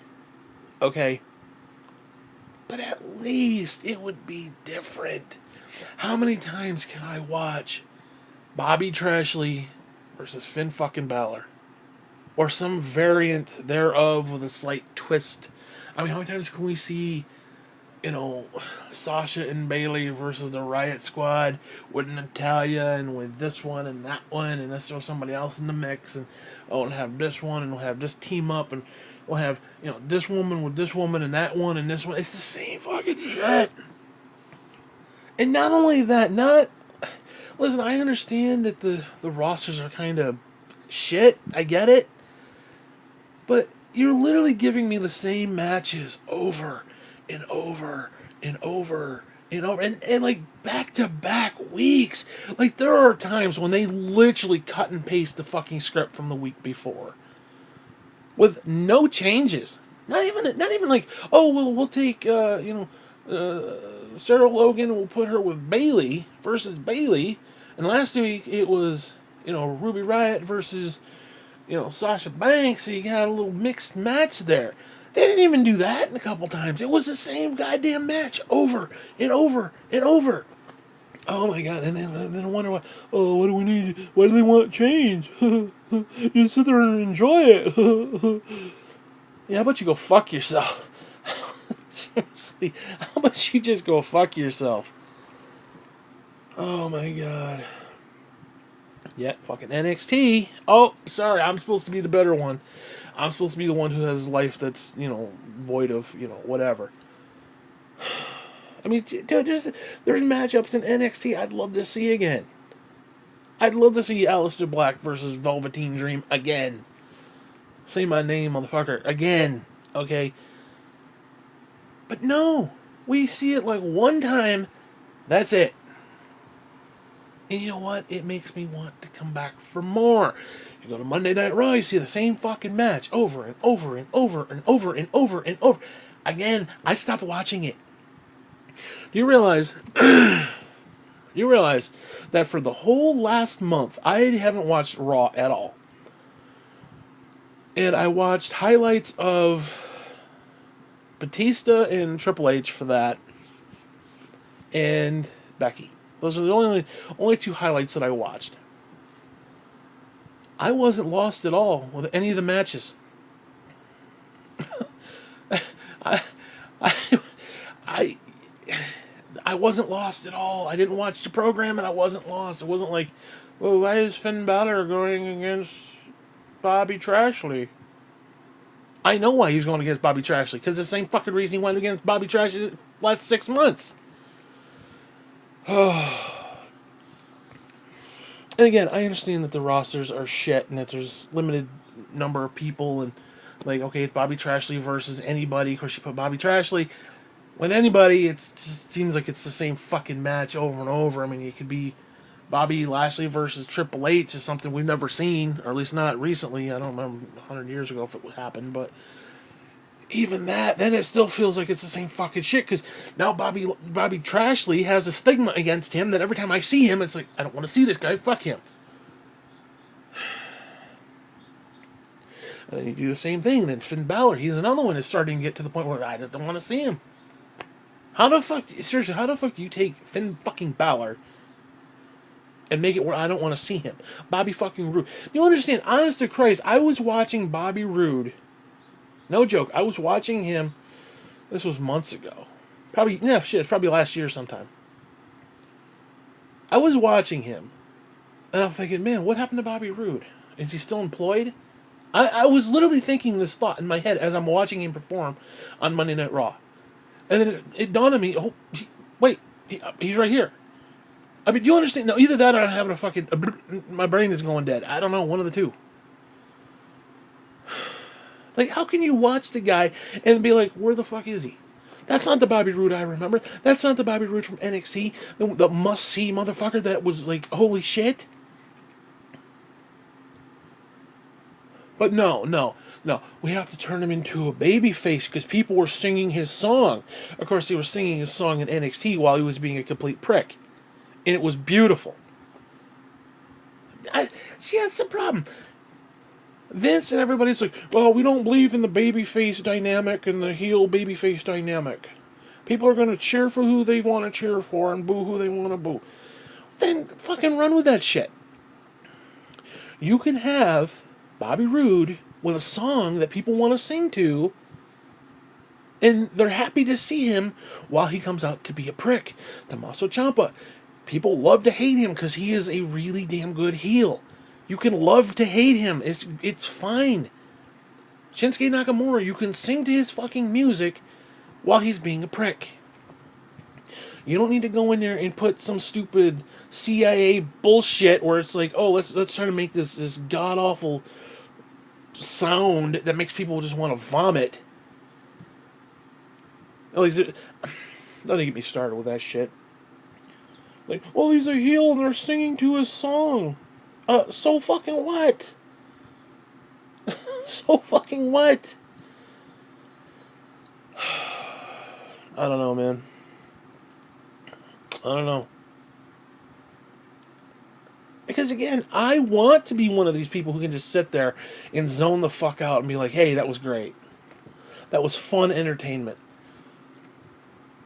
Speaker 1: Okay. But at least it would be different. How many times can I watch Bobby Trashley versus Finn fucking Balor? Or some variant thereof with a slight twist. I mean, how many times can we see, Sasha and Bayley versus the Riot Squad with Natalya and with this one and that one, and let's throw somebody else in the mix, and we'll have this one and we'll have this team up, and we'll have, this woman with this woman and that one and this one. It's the same fucking shit. And not only that, listen, I understand that the rosters are kind of shit. I get it. But you're literally giving me the same matches over and over and over and over and like back to back weeks. Like there are times when they literally cut and paste the fucking script from the week before with no changes. Not even like, oh well, we'll take Sarah Logan and we'll put her with Bayley versus Bayley, and last week it was Ruby Riott versus Sasha Banks, so you got a little mixed match there. They didn't even do that a couple times. It was the same goddamn match over and over and over. Oh my God! And then I wonder what do we need? Why do they want change? You sit there and enjoy it. Yeah, how about you go fuck yourself? Seriously, how about you just go fuck yourself? Oh my God. Yeah, fucking NXT. Oh, sorry, I'm supposed to be the better one. I'm supposed to be the one who has life that's, void of, whatever. I mean, dude, there's matchups in NXT I'd love to see again. I'd love to see Aleister Black versus Velveteen Dream again. Say my name, motherfucker. Again. Okay? But no. We see it like one time. That's it. And you know what? It makes me want to come back for more. You go to Monday Night Raw, you see the same fucking match over and over and over and over and over and over. Again, I stopped watching it. Do you realize that for the whole last month I haven't watched Raw at all? And I watched highlights of Batista and Triple H for that, and Becky. Those are the only two highlights that I watched. I wasn't lost at all with any of the matches. I, I, I, I wasn't lost at all. I didn't watch the program and I wasn't lost. It wasn't like, well, why is Finn Balor going against Bobby Trashley? I know why he's going against Bobby Trashley, because the same fucking reason he went against Bobby Trashley the last 6 months. And again, I understand that the rosters are shit and that there's limited number of people and like, okay, it's Bobby Trashley versus anybody. Of course, you put Bobby Trashley with anybody, it just seems like it's the same fucking match over and over. I mean, it could be Bobby Lashley versus Triple H is something we've never seen, or at least not recently. I don't remember 100 years ago if it happened, but even that, then it still feels like it's the same fucking shit, because now Bobby Trashley has a stigma against him that every time I see him, it's like, I don't want to see this guy, fuck him. And then you do the same thing, and then Finn Balor, he's another one that's starting to get to the point where I just don't want to see him. Seriously, how the fuck do you take Finn fucking Balor and make it where I don't want to see him? Bobby fucking Roode. You understand, honest to Christ, I was watching Bobby Roode. No joke, I was watching him, this was months ago. It's probably last year sometime. I was watching him, and I'm thinking, man, what happened to Bobby Roode? Is he still employed? I was literally thinking this thought in my head as I'm watching him perform on Monday Night Raw. And then it dawned on me, he's right here. I mean, do you understand? No, either that or I'm having a fucking... my brain is going dead. I don't know, one of the two. Like, how can you watch the guy and be like, where the fuck is he? That's not the Bobby Roode I remember. That's not the Bobby Roode from NXT. The must-see motherfucker that was like, holy shit. But no. We have to turn him into a babyface because people were singing his song. Of course, they were singing his song in NXT while he was being a complete prick. And it was beautiful. See, that's the problem. Vince and everybody's like, well, we don't believe in the babyface dynamic and the heel babyface dynamic. People are going to cheer for who they want to cheer for and boo who they want to boo. Then fucking run with that shit. You can have Bobby Roode with a song that people want to sing to, and they're happy to see him while he comes out to be a prick. Tommaso Ciampa. People love to hate him because he is a really damn good heel. You can love to hate him. It's fine. Shinsuke Nakamura, you can sing to his fucking music while he's being a prick. You don't need to go in there and put some stupid CIA bullshit where it's like, oh, let's try to make this god awful sound that makes people just want to vomit. Like, don't get me started with that shit. Like, well, he's a heel and they're singing to his song. So fucking what? So fucking what? I don't know, man. I don't know. Because again, I want to be one of these people who can just sit there and zone the fuck out and be like, hey, that was great. That was fun entertainment.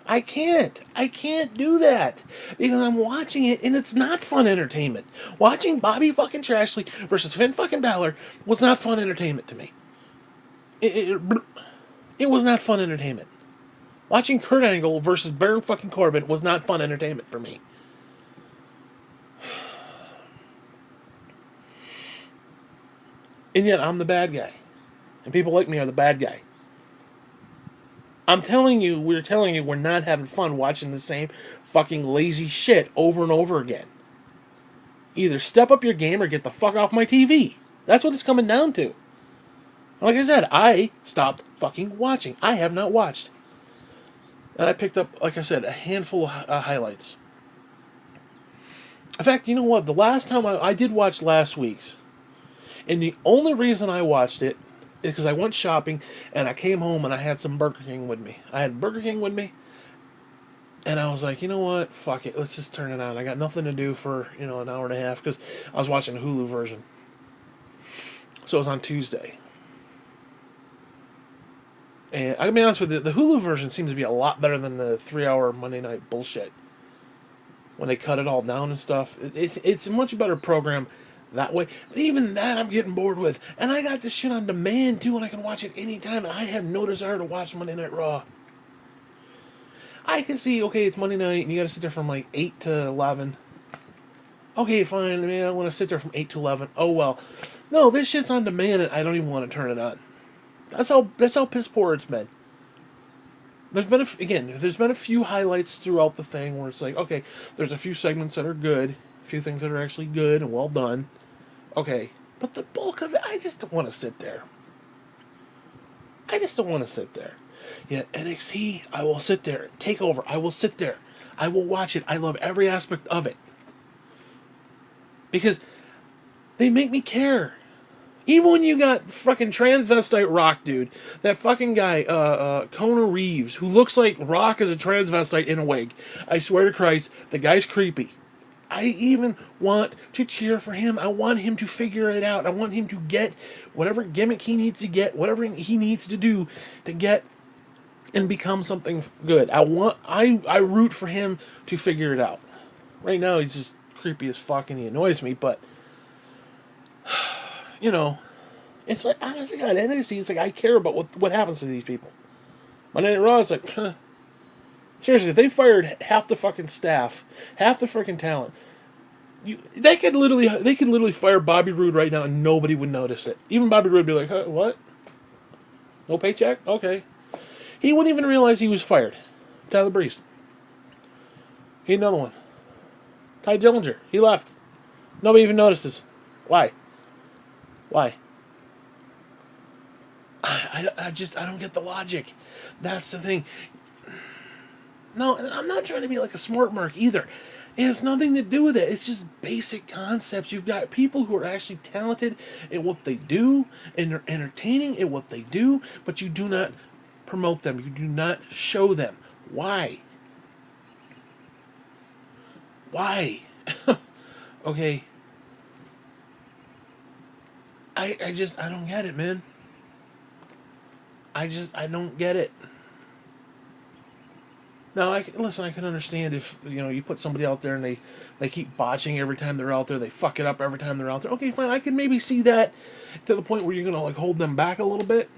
Speaker 1: I can't do that. Because I'm watching it and it's not fun entertainment. Watching Bobby fucking Trashley versus Finn fucking Balor was not fun entertainment to me. It was not fun entertainment. Watching Kurt Angle versus Baron fucking Corbin was not fun entertainment for me. And yet I'm the bad guy. And people like me are the bad guy. We're telling you we're not having fun watching the same fucking lazy shit over and over again. Either step up your game or get the fuck off my TV. That's what it's coming down to. Like I said, I stopped fucking watching. I have not watched. And I picked up, like I said, a handful of highlights. In fact, you know what? The last time I did watch last week's, and the only reason I watched it is because I went shopping and I came home and I had some Burger King with me. I had Burger King with me, and I was like, you know what? Fuck it. Let's just turn it on. I got nothing to do for, an hour and a half because I was watching the Hulu version. So it was on Tuesday. And I can be honest with you, the Hulu version seems to be a lot better than the 3-hour Monday night bullshit. When they cut it all down and stuff. It's a much better program that way. But even that I'm getting bored with. And I got this shit on demand too, and I can watch it anytime. And I have no desire to watch Monday Night Raw. I can see, okay, it's Monday night, and you gotta sit there from like 8 to 11. Okay, fine, man, I want to sit there from 8 to 11. Oh, well. No, this shit's on demand, and I don't even want to turn it on. That's how piss poor it's been. There's been a few highlights throughout the thing where it's like, okay, there's a few segments that are good, a few things that are actually good and well done. Okay, but the bulk of it, I just don't want to sit there. I just don't want to sit there. Yeah, NXT, I will sit there. Takeover, I will sit there. I will watch it. I love every aspect of it. Because they make me care. Even when you got fucking transvestite Rock dude, that fucking guy, Kona Reeves, who looks like Rock as a transvestite in a wig. I swear to Christ, the guy's creepy. I even want to cheer for him. I want him to figure it out. I want him to get whatever gimmick he needs to get, whatever he needs to do to get and become something good. I root for him to figure it out. Right now, he's just creepy as fuck and he annoys me, but it's like, honestly, God, NXT, it's like, I care about what happens to these people. Monday Night Raw, it's like, seriously, if they fired half the fucking staff, half the freaking talent, they could literally fire Bobby Roode right now and nobody would notice it. Even Bobby Roode would be like, huh, what? No paycheck? Okay. He wouldn't even realize he was fired. Tyler Breeze. He had another one. Ty Dillinger. He left. Nobody even notices. Why? Why? I don't get the logic. That's the thing. No, I'm not trying to be like a smart mark either. It has nothing to do with it. It's just basic concepts. You've got people who are actually talented at what they do, and they're entertaining at what they do, but you do not promote them. You do not show them. Why? Why? Okay. I don't get it, man. I don't get it. Now, I can understand if, you put somebody out there and they keep botching every time they're out there, they fuck it up every time they're out there. Okay, fine, I can maybe see that to the point where you're going to, like, hold them back a little bit.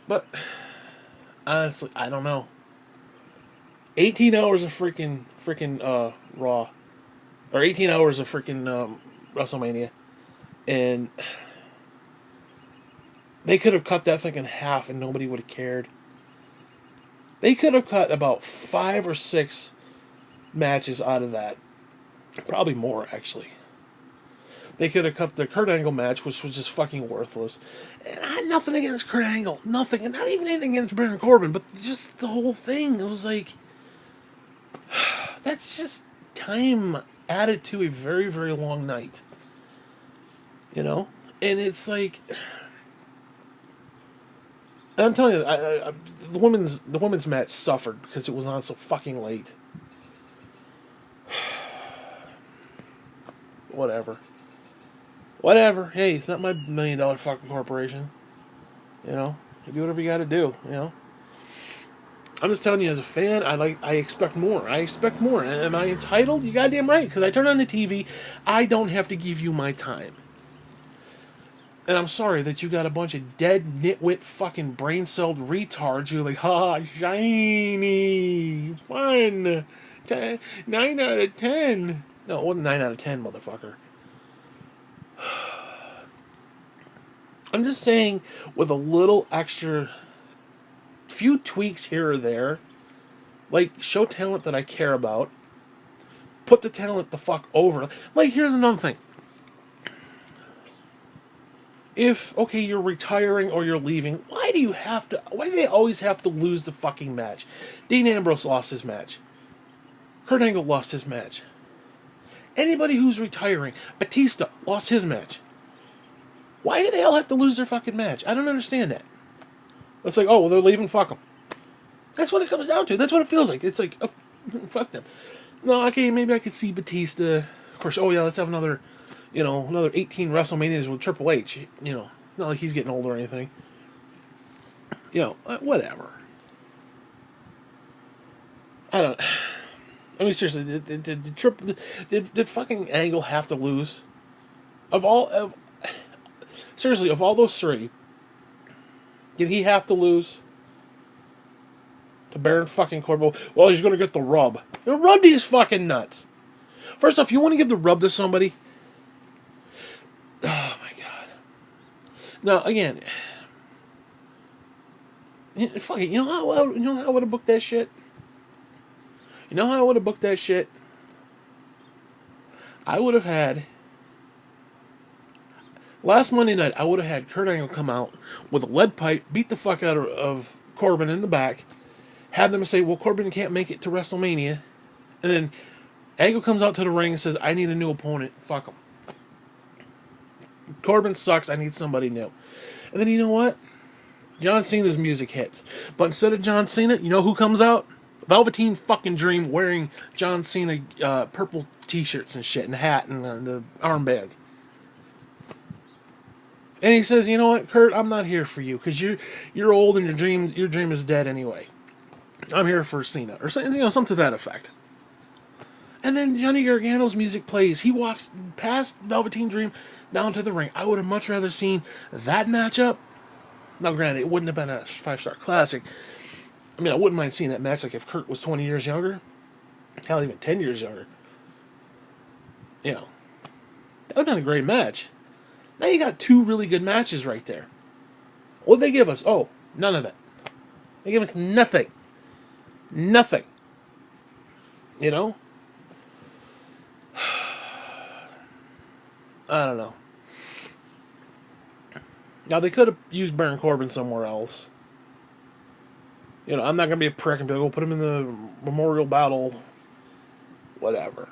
Speaker 1: But, honestly, I don't know. 18 hours of freaking Raw. Or 18 hours of freaking WrestleMania. And they could have cut that thing in half and nobody would have cared. They could have cut about 5 or 6 matches out of that. Probably more, actually. They could have cut the Kurt Angle match, which was just fucking worthless. And I had nothing against Kurt Angle. Nothing. And not even anything against Baron Corbin. But just the whole thing. It was like... That's just time added to a very, very long night. And it's like... And I'm telling you, the women's match suffered because it was on so fucking late. Whatever. Hey, it's not my $1 million fucking corporation. You do whatever you got to do. I'm just telling you, as a fan, I expect more. Am I entitled? You goddamn right. Because I turn on the TV, I don't have to give you my time. And I'm sorry that you got a bunch of dead, nitwit, fucking brain-celled retards who are like, ha, shiny, fun, 9 out of 10. No, it wasn't 9 out of 10, motherfucker. I'm just saying, with a little extra, few tweaks here or there, like, show talent that I care about, Put the talent the fuck over. Like, here's another thing. If, okay, you're retiring or you're leaving, why do they always have to lose the fucking match? Dean Ambrose lost his match. Kurt Angle lost his match. Anybody who's retiring, Batista lost his match. Why do they all have to lose their fucking match? I don't understand that. It's like, oh, well, they're leaving, fuck them. That's what it comes down to. That's what it feels like. It's like, oh, fuck them. No, okay, maybe I could see Batista. Of course, oh yeah, let's have another 18 WrestleManias with Triple H. It's not like he's getting old or anything. Whatever. I don't. I mean, seriously, did fucking Angle have to lose? Seriously, of all those three, did he have to lose to Baron fucking Corbin? Well, he's gonna get the rub. Rub these fucking nuts. First off, you want to give the rub to somebody? Oh my god. Now again, fuck it. You know how I would have booked that shit. You know how I would have booked that shit? I would have had last Monday night. I would have had Kurt Angle come out with a lead pipe, beat the fuck out of Corbin in the back, have them say, "Well, Corbin can't make it to WrestleMania," and then Angle comes out to the ring and says, "I need a new opponent. Fuck him. Corbin sucks. I need somebody new." And then you know what? John Cena's music hits. But instead of John Cena, you know who comes out? Velveteen fucking Dream wearing John Cena purple t-shirts and shit and hat and the armbands. And he says, "You know what, Kurt? I'm not here for you because you're old and your dream is dead anyway. I'm here for Cena," or something to that effect. And then Johnny Gargano's music plays. He walks past Velveteen Dream down to the ring. I would have much rather seen that matchup. Now, granted, it wouldn't have been a 5-star classic. I mean, I wouldn't mind seeing that match like if Kurt was 20 years younger. Hell, even 10 years younger. That would have been a great match. Now you got two really good matches right there. What'd they give us? Oh, none of it. They give us nothing. Nothing. I don't know. Now, they could have used Baron Corbin somewhere else. I'm not going to be a prick and be like, "We'll put him in the Memorial Battle." Whatever.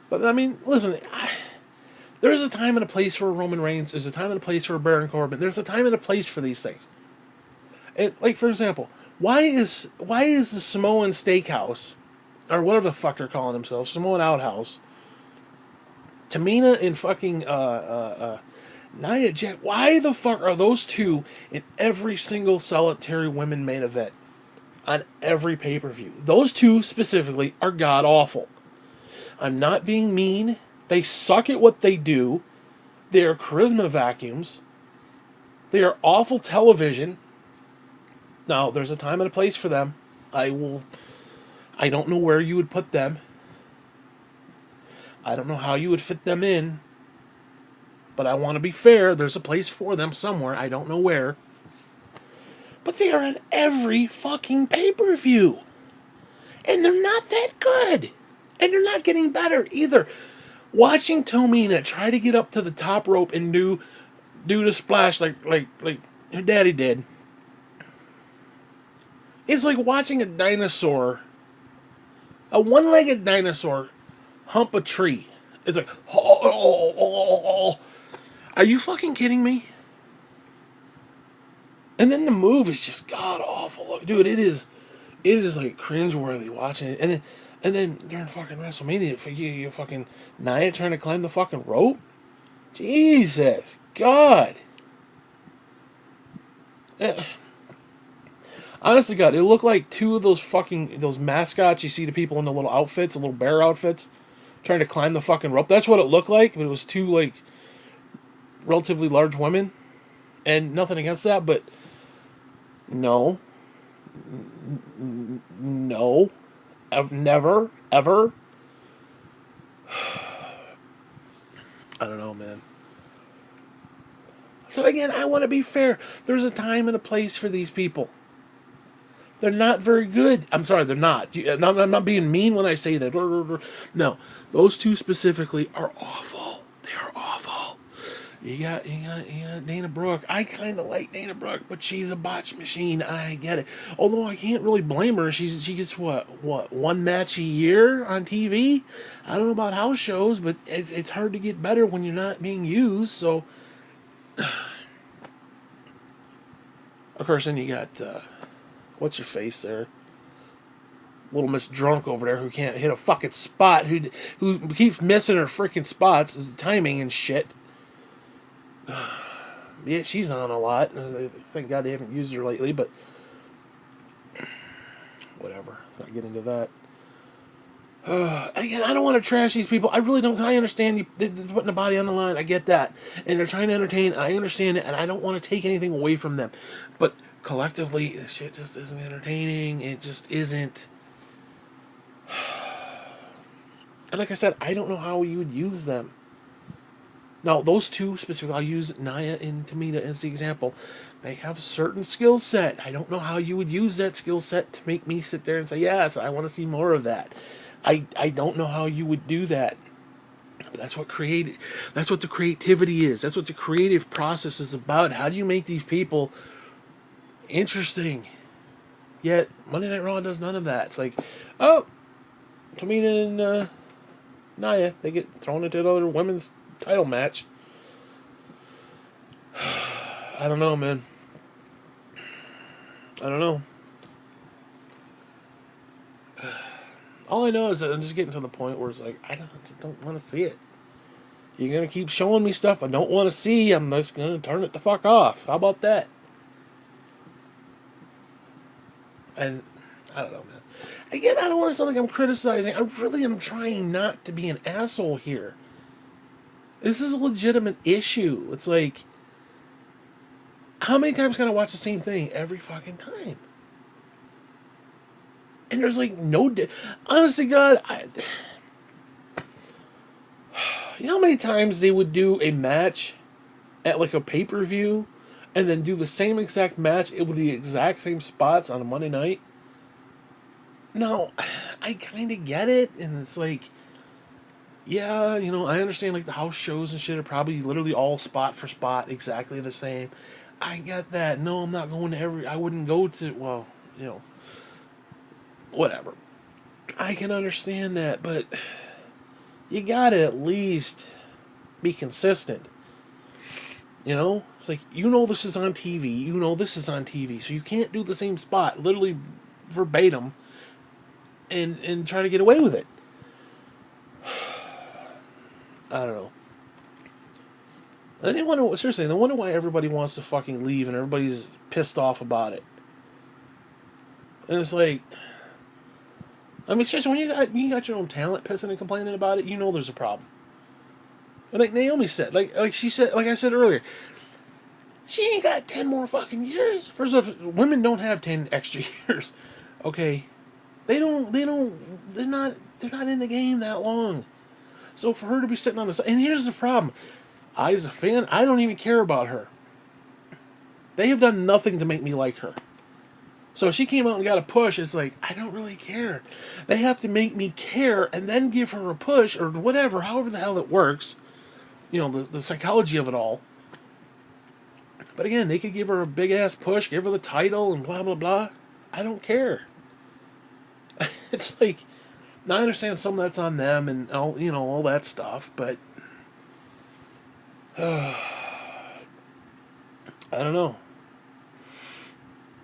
Speaker 1: But, I mean, listen, there's a time and a place for Roman Reigns. There's a time and a place for Baron Corbin. There's a time and a place for these things. And, like, for example, why is the Samoan Steakhouse, or whatever the fuck they're calling themselves, Samoan Outhouse, Tamina and fucking Nia Jax, why the fuck are those two in every single solitary women main event on every pay-per-view? Those two specifically are god-awful. I'm not being mean. They suck at what they do. They are charisma vacuums. They are awful television. Now, there's a time and a place for them. I don't know where you would put them. I don't know how you would fit them in. But I want to be fair. There's a place for them somewhere. I don't know where. But they are in every fucking pay-per-view. And they're not that good. And they're not getting better either. Watching Tomina try to get up to the top rope and do the splash like her daddy did. It's like watching a one-legged dinosaur, hump a tree. It's like, oh. Are you fucking kidding me? And then the move is just god awful, dude. It is like cringeworthy watching it. And then during fucking WrestleMania, you fucking Nia trying to climb the fucking rope. Jesus God. Honestly, God, it looked like two of those mascots you see the people in the little outfits, the little bear outfits, trying to climb the fucking rope. That's what it looked like. But it was two like relatively large women, and nothing against that, but no, I've never ever. I don't know, man. So again, I want to be fair. There's a time and a place for these people. They're not very good. I'm sorry, they're not. I'm not being mean when I say that. No, those two specifically are awful. They are awful. You got Dana Brooke. I kind of like Dana Brooke, but she's a botch machine. I get it. Although I can't really blame her. She gets what one match a year on TV. I don't know about house shows, but it's hard to get better when you're not being used. So, of course, then you got what's her face there, little Miss Drunk over there who can't hit a fucking spot. Who keeps missing her freaking spots, timing and shit. Yeah, she's on a lot. Thank God they haven't used her lately, but whatever. Let's not get into that. Again, I don't want to trash these people. I really don't. I understand you putting the body on the line. I get that. And they're trying to entertain. I understand it, and I don't want to take anything away from them. But collectively, this shit just isn't entertaining. It just isn't. And like I said, I don't know how you would use them. Now, those two specifically, I'll use Naya and Tamina as the example. They have a certain skill set. I don't know how you would use that skill set to make me sit there and say, yes, I want to see more of that. I don't know how you would do that. But that's what the creativity is. That's what the creative process is about. How do you make these people interesting? Yet Monday Night Raw does none of that. It's like, oh, Tamina and Naya, they get thrown into another women's title match. I don't know, man. I don't know. All I know is that I'm just getting to the point where it's like, just don't want to see it. You're going to keep showing me stuff I don't want to see. I'm just going to turn it the fuck off. How about that? And I don't know, man. Again, I don't want to sound like I'm criticizing. I really am trying not to be an asshole here. This is a legitimate issue. It's like, how many times can I watch the same thing every fucking time? And there's like no... Honest to God, you know how many times they would do a match at like a pay-per-view and then do the same exact match with the exact same spots on a Monday night? No, I kind of get it. And it's like, yeah, I understand like the house shows and shit are probably literally all spot for spot exactly the same. I get that. No, I'm not going to I wouldn't go to, well, whatever. I can understand that, but you gotta at least be consistent. It's like, this is on TV. This is on TV. So you can't do the same spot, literally verbatim, and try to get away with it. I don't know. And I wonder, seriously, I wonder why everybody wants to fucking leave and everybody's pissed off about it. And it's like, I mean, seriously, when you got your own talent pissing and complaining about it, there's a problem. And like Naomi said, like she said, like I said earlier, she ain't got 10 more fucking years. First off, women don't have 10 extra years. Okay, they're not in the game that long. So for her to be sitting on the side, and here's the problem. I, as a fan, I don't even care about her. They have done nothing to make me like her. So if she came out and got a push, it's like, I don't really care. They have to make me care and then give her a push or whatever, however the hell it works. The psychology of it all. But again, they could give her a big-ass push, give her the title and blah, blah, blah. I don't care. It's like, now I understand some of that's on them and all that stuff, but I don't know.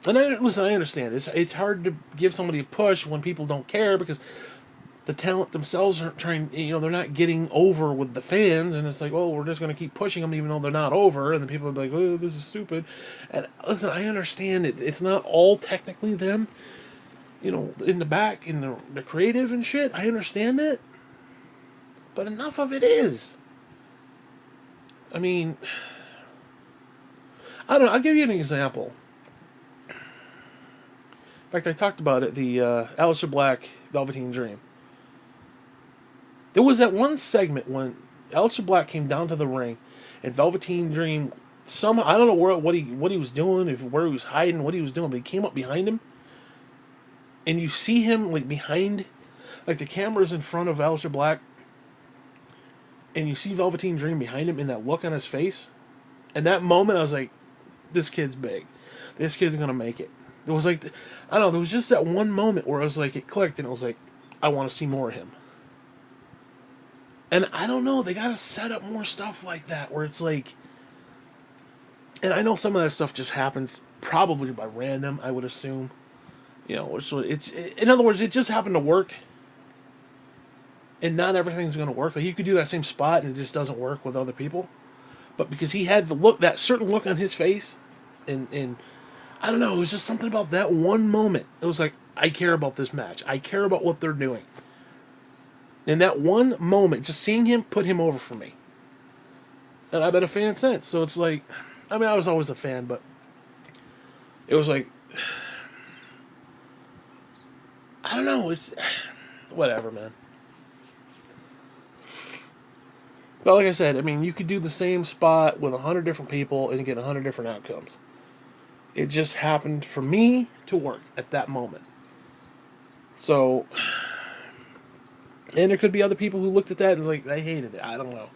Speaker 1: And I understand. It's hard to give somebody a push when people don't care because the talent themselves aren't trying. They're not getting over with the fans, and it's like, well, we're just going to keep pushing them even though they're not over, and then people are like, oh, this is stupid. And listen, I understand it. It's not all technically them. In the back, in the creative and shit. I understand it, but enough of it is. I mean, I don't know. I'll give you an example. In fact, I talked about it, the Aleister Black Velveteen Dream. There was that one segment when Aleister Black came down to the ring, and Velveteen Dream, somehow, I don't know what he was doing, where he was hiding, what he was doing, but he came up behind him, and you see him like behind, like the camera's in front of Aleister Black, and you see Velveteen Dream behind him, and that look on his face. And that moment, I was like, "This kid's big. This kid's gonna make it." It was like, I don't know. There was just that one moment where I was like, it clicked, and it was like, I want to see more of him. And I don't know. They gotta set up more stuff like that, where it's like, and I know some of that stuff just happens probably by random. I would assume, so in other words, it just happened to work, and not everything's gonna work. Like you could do that same spot, and it just doesn't work with other people. But because he had the look, that certain look on his face, and I don't know, it was just something about that one moment. It was like, I care about this match. I care about what they're doing. In that one moment, just seeing him put him over for me. And I've been a fan since. So it's like, I mean, I was always a fan, but it was like, I don't know, it's whatever, man. But like I said, I mean, you could do the same spot with 100 different people and get 100 different outcomes. It just happened for me to work at that moment. So, and there could be other people who looked at that and was like, I hated it. I don't know.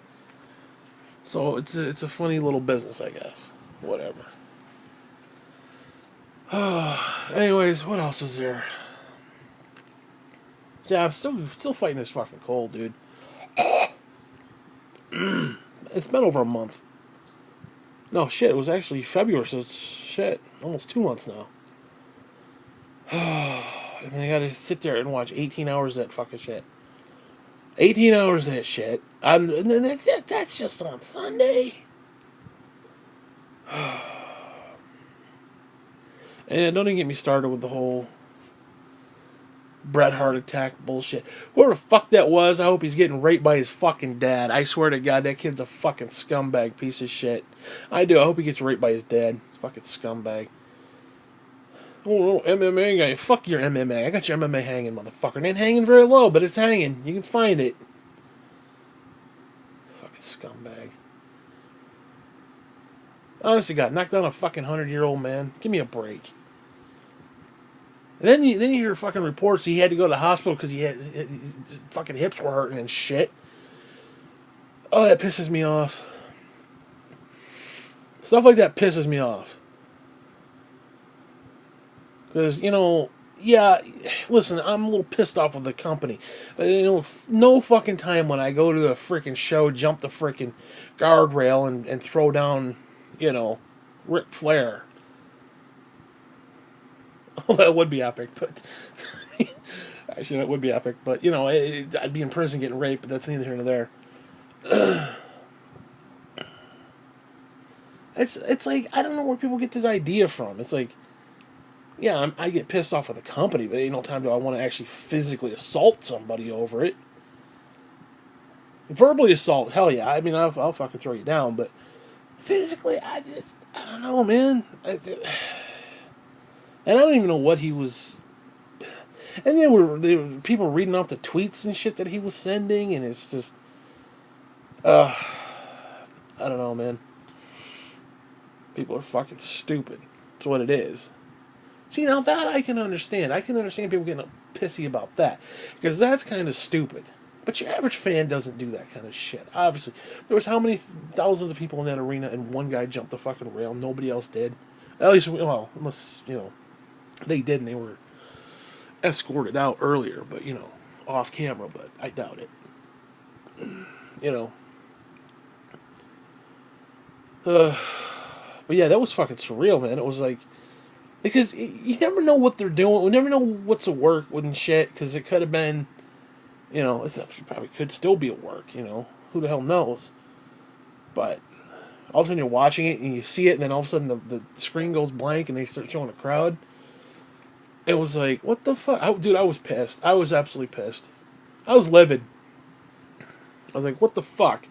Speaker 1: So it's a funny little business, I guess. Whatever. Anyways, what else is there? Yeah, I'm still fighting this fucking cold, dude. It's been over a month. No, shit, it was actually February, so it's shit, almost 2 months now. And then I gotta sit there and watch 18 hours of that fucking shit. 18 hours of that shit. And then that's just on Sunday. And don't even get me started with the whole Bret Hart attack bullshit. Whoever the fuck that was, I hope he's getting raped by his fucking dad. I swear to God, that kid's a fucking scumbag piece of shit. I do. I hope he gets raped by his dad. Fucking scumbag. Oh, MMA guy. Fuck your MMA. I got your MMA hanging, motherfucker. It ain't hanging very low, but it's hanging. You can find it. Fucking scumbag. Honestly, God, knocked down a fucking 100-year-old man. Give me a break. And then you hear fucking reports he had to go to the hospital because his fucking hips were hurting and shit. Oh, that pisses me off. Stuff like that pisses me off. Because, yeah, listen, I'm a little pissed off with the company. But, no fucking time when I go to a freaking show, jump the freaking guardrail and throw down, Ric Flair. Well, that would be epic, but... Actually, that would be epic, but, I'd be in prison getting raped, but that's neither here nor there. It's like, I don't know where people get this idea from. It's like, yeah, I get pissed off with the company, but ain't no time do I want to actually physically assault somebody over it. Verbally assault, hell yeah. I mean, I'll fucking throw you down, but physically, I don't know, man. And I don't even know what he was. And there were people reading off the tweets and shit that he was sending, and it's just, I don't know, man. People are fucking stupid. That's what it is. See, now that I can understand. I can understand people getting pissy about that. Because that's kind of stupid. But your average fan doesn't do that kind of shit. Obviously. There was how many thousands of people in that arena and one guy jumped the fucking rail. Nobody else did. At least, well, unless, they did and they were escorted out earlier. But, off camera. But I doubt it. But yeah, that was fucking surreal, man. It was like, because you never know what they're doing. We never know what's a work with shit, because it could have been, it probably could still be a work, who the hell knows. But all of a sudden you're watching it and you see it, and then all of a sudden the screen goes blank and they start showing a crowd. It was like, what the fuck? Dude, I was pissed. I was absolutely pissed. I was livid. I was like, what the fuck?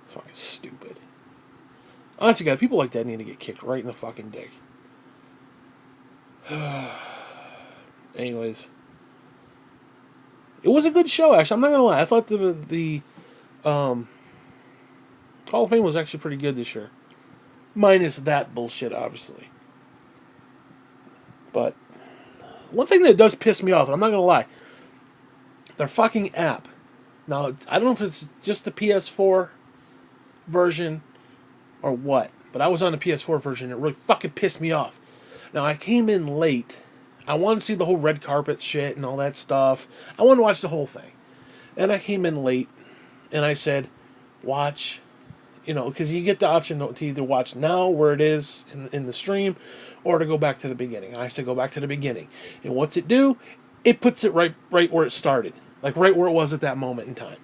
Speaker 1: Fucking stupid. Honestly, God, people like that need to get kicked right in the fucking dick. Anyways. It was a good show, actually. I'm not gonna lie. I thought the Hall of Fame was actually pretty good this year. Minus that bullshit, obviously. But, One thing that does piss me off, and I'm not gonna lie, their fucking app. Now I don't know if it's just the PS4 version or what, but I was on the PS4 version. It really fucking pissed me off. Now I came in late. I wanted to see the whole red carpet shit and all that stuff. I wanted to watch the whole thing, and I came in late, and I said, "Watch." Because you get the option to either watch now where it is in the stream, or to go back to the beginning. And I said go back to the beginning. And what's it do? It puts it right where it started, like right where it was at that moment in time.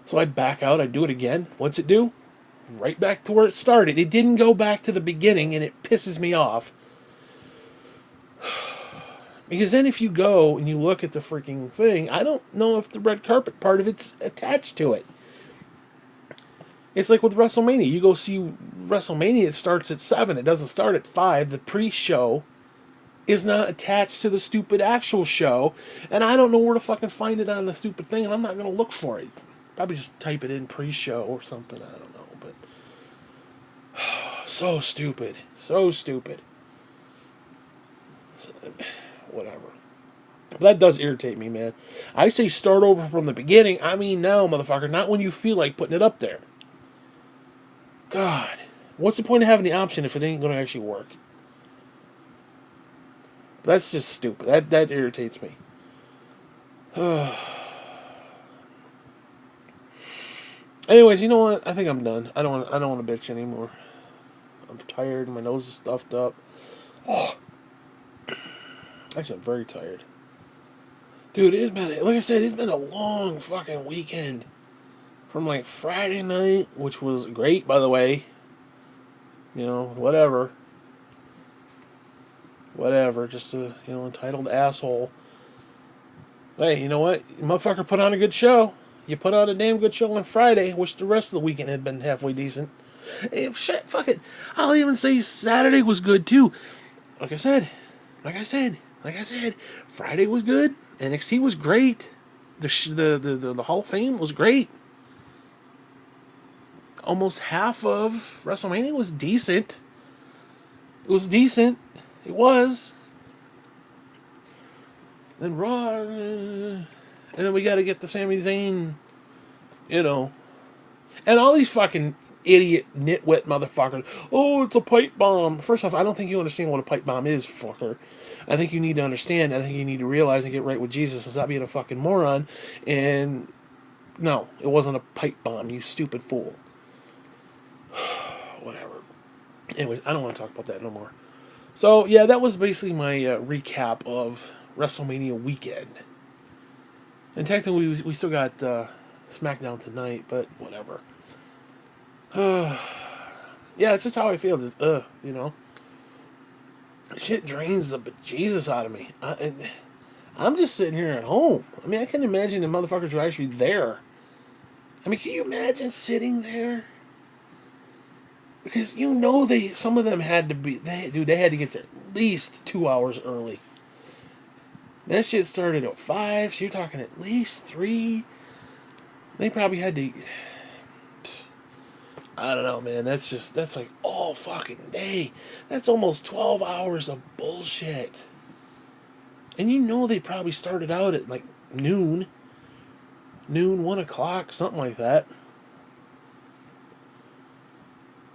Speaker 1: So I back out. I do it again. What's it do? Right back to where it started. It didn't go back to the beginning, and it pisses me off. Because then if you go and you look at the freaking thing, I don't know if the red carpet part of it's attached to it. It's like with WrestleMania. You go see WrestleMania, it starts at 7. It doesn't start at 5. The pre-show is not attached to the stupid actual show. And I don't know where to fucking find it on the stupid thing, and I'm not going to look for it. Probably just type it in pre-show or something. I don't know. But so stupid. So stupid. Whatever. But that does irritate me, man. I say start over from the beginning. I mean now, motherfucker. Not when you feel like putting it up there. God. What's the point of having the option if it ain't going to actually work? That's just stupid. That irritates me. Anyways, you know what? I think I'm done. I don't want to bitch anymore. I'm tired. My nose is stuffed up. Oh. Actually, I'm very tired. Dude, like I said, it's been a long fucking weekend. From like Friday night, which was great, by the way. Whatever. Whatever. Just a, entitled asshole. Hey, you know what? Motherfucker put on a good show. You put on a damn good show on Friday. Wish the rest of the weekend had been halfway decent. Hey, shit, fuck it. I'll even say Saturday was good, too. Like I said, Friday was good. NXT was great. The Hall of Fame was great. Almost half of WrestleMania was decent. It was decent. It was. Then Raw. And then we got to get the Sami Zayn, And all these fucking idiot, nitwit motherfuckers. Oh, it's a pipe bomb. First off, I don't think you understand what a pipe bomb is, fucker. I think you need to understand. I think you need to realize and get right with Jesus and stop being a fucking moron. And no, it wasn't a pipe bomb, you stupid fool. Whatever. Anyways, I don't want to talk about that no more. So, yeah, that was basically my recap of WrestleMania weekend. And technically, we still got SmackDown tonight, but whatever. Yeah, it's just how I feel. Just, Shit drains the bejesus out of me. I'm just sitting here at home. I mean, I can imagine the motherfuckers were actually there. I mean, can you imagine sitting there? Because some of them had to be, they had to get there at least 2 hours early. That shit started at 5, so you're talking at least 3. They probably had to, I don't know, man, that's like all fucking day. That's almost 12 hours of bullshit. And they probably started out at like noon, 1 o'clock, something like that.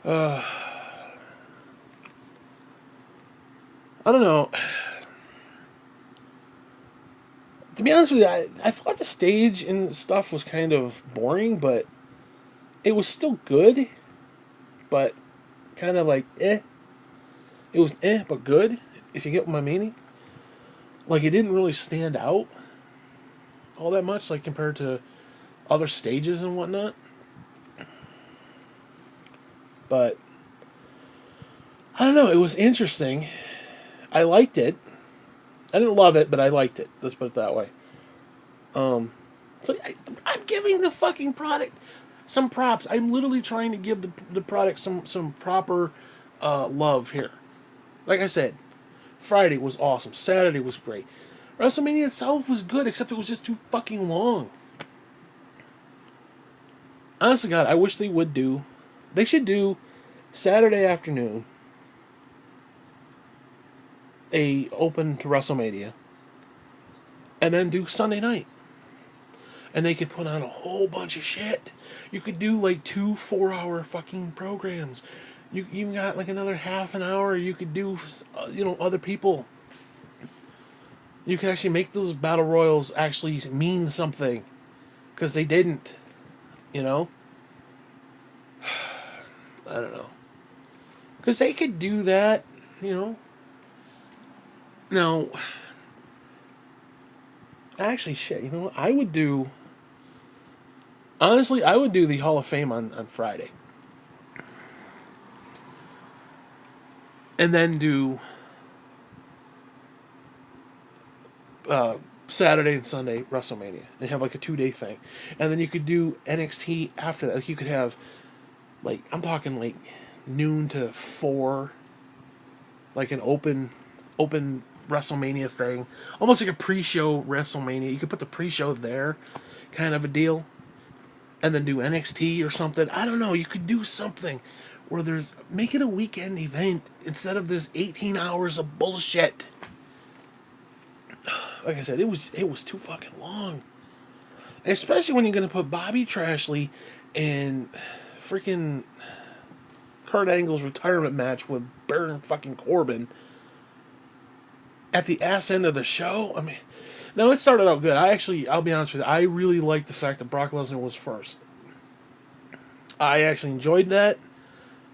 Speaker 1: I don't know. To be honest with you, I thought the stage and stuff was kind of boring, but it was still good. But kind of like eh. It was but good, if you get my meaning. Like, it didn't really stand out all that much, like, compared to other stages and whatnot. But I don't know, it was interesting. I liked it. I didn't love it, but I liked it. Let's put it that way. So I'm giving the fucking product some props. I'm literally trying to give the product some proper love here. Like I said, Friday was awesome. Saturday was great. WrestleMania itself was good, except it was just too fucking long. Honestly, God, I wish they would do. They should do Saturday afternoon a open to WrestleMania, and then do Sunday night. And they could put on a whole bunch of shit. You could do like 2 4-hour fucking programs. You even got like another half an hour. You could do, other people. You could actually make those battle royals actually mean something, because they didn't. You know, I don't know. Because they could do that. You know. Now, actually, shit. You know what? I would do. Honestly, I would do the Hall of Fame on Friday. And then do uh, Saturday and Sunday WrestleMania. And have like a 2-day thing. And then you could do NXT after that. Like you could have, like, I'm talking like noon to 4. Like an open WrestleMania thing. Almost like a pre-show WrestleMania. You could put the pre-show there, kind of a deal. And then do NXT or something. I don't know. You could do something where make it a weekend event instead of this 18 hours of bullshit. Like I said, it was too fucking long. Especially when you're gonna put Bobby Trashley in freaking Kurt Angle's retirement match with Baron fucking Corbin at the ass end of the show. I mean, no, it started out good. I'll be honest with you, I really liked the fact that Brock Lesnar was first. I actually enjoyed that.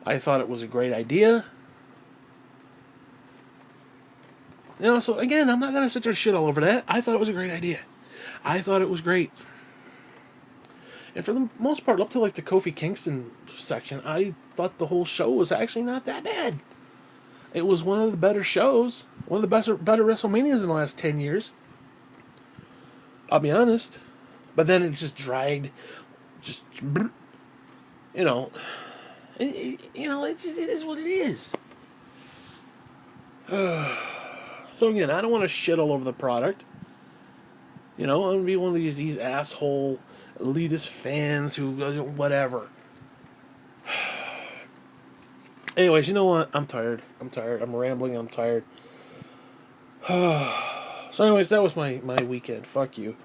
Speaker 1: I thought it was a great idea. So again, I'm not going to sit there and shit all over that. I thought it was a great idea. I thought it was great. And for the most part, up to like the Kofi Kingston section, I thought the whole show was actually not that bad. It was one of the better shows. One of the better WrestleManias in the last 10 years. I'll be honest. But then it just dragged. Just, you know. It is what it is. So again, I don't want to shit all over the product. I'm going to be one of these asshole elitist fans who whatever. Anyways, you know what? I'm tired. I'm rambling. I'm tired. So anyways, that was my weekend. Fuck you.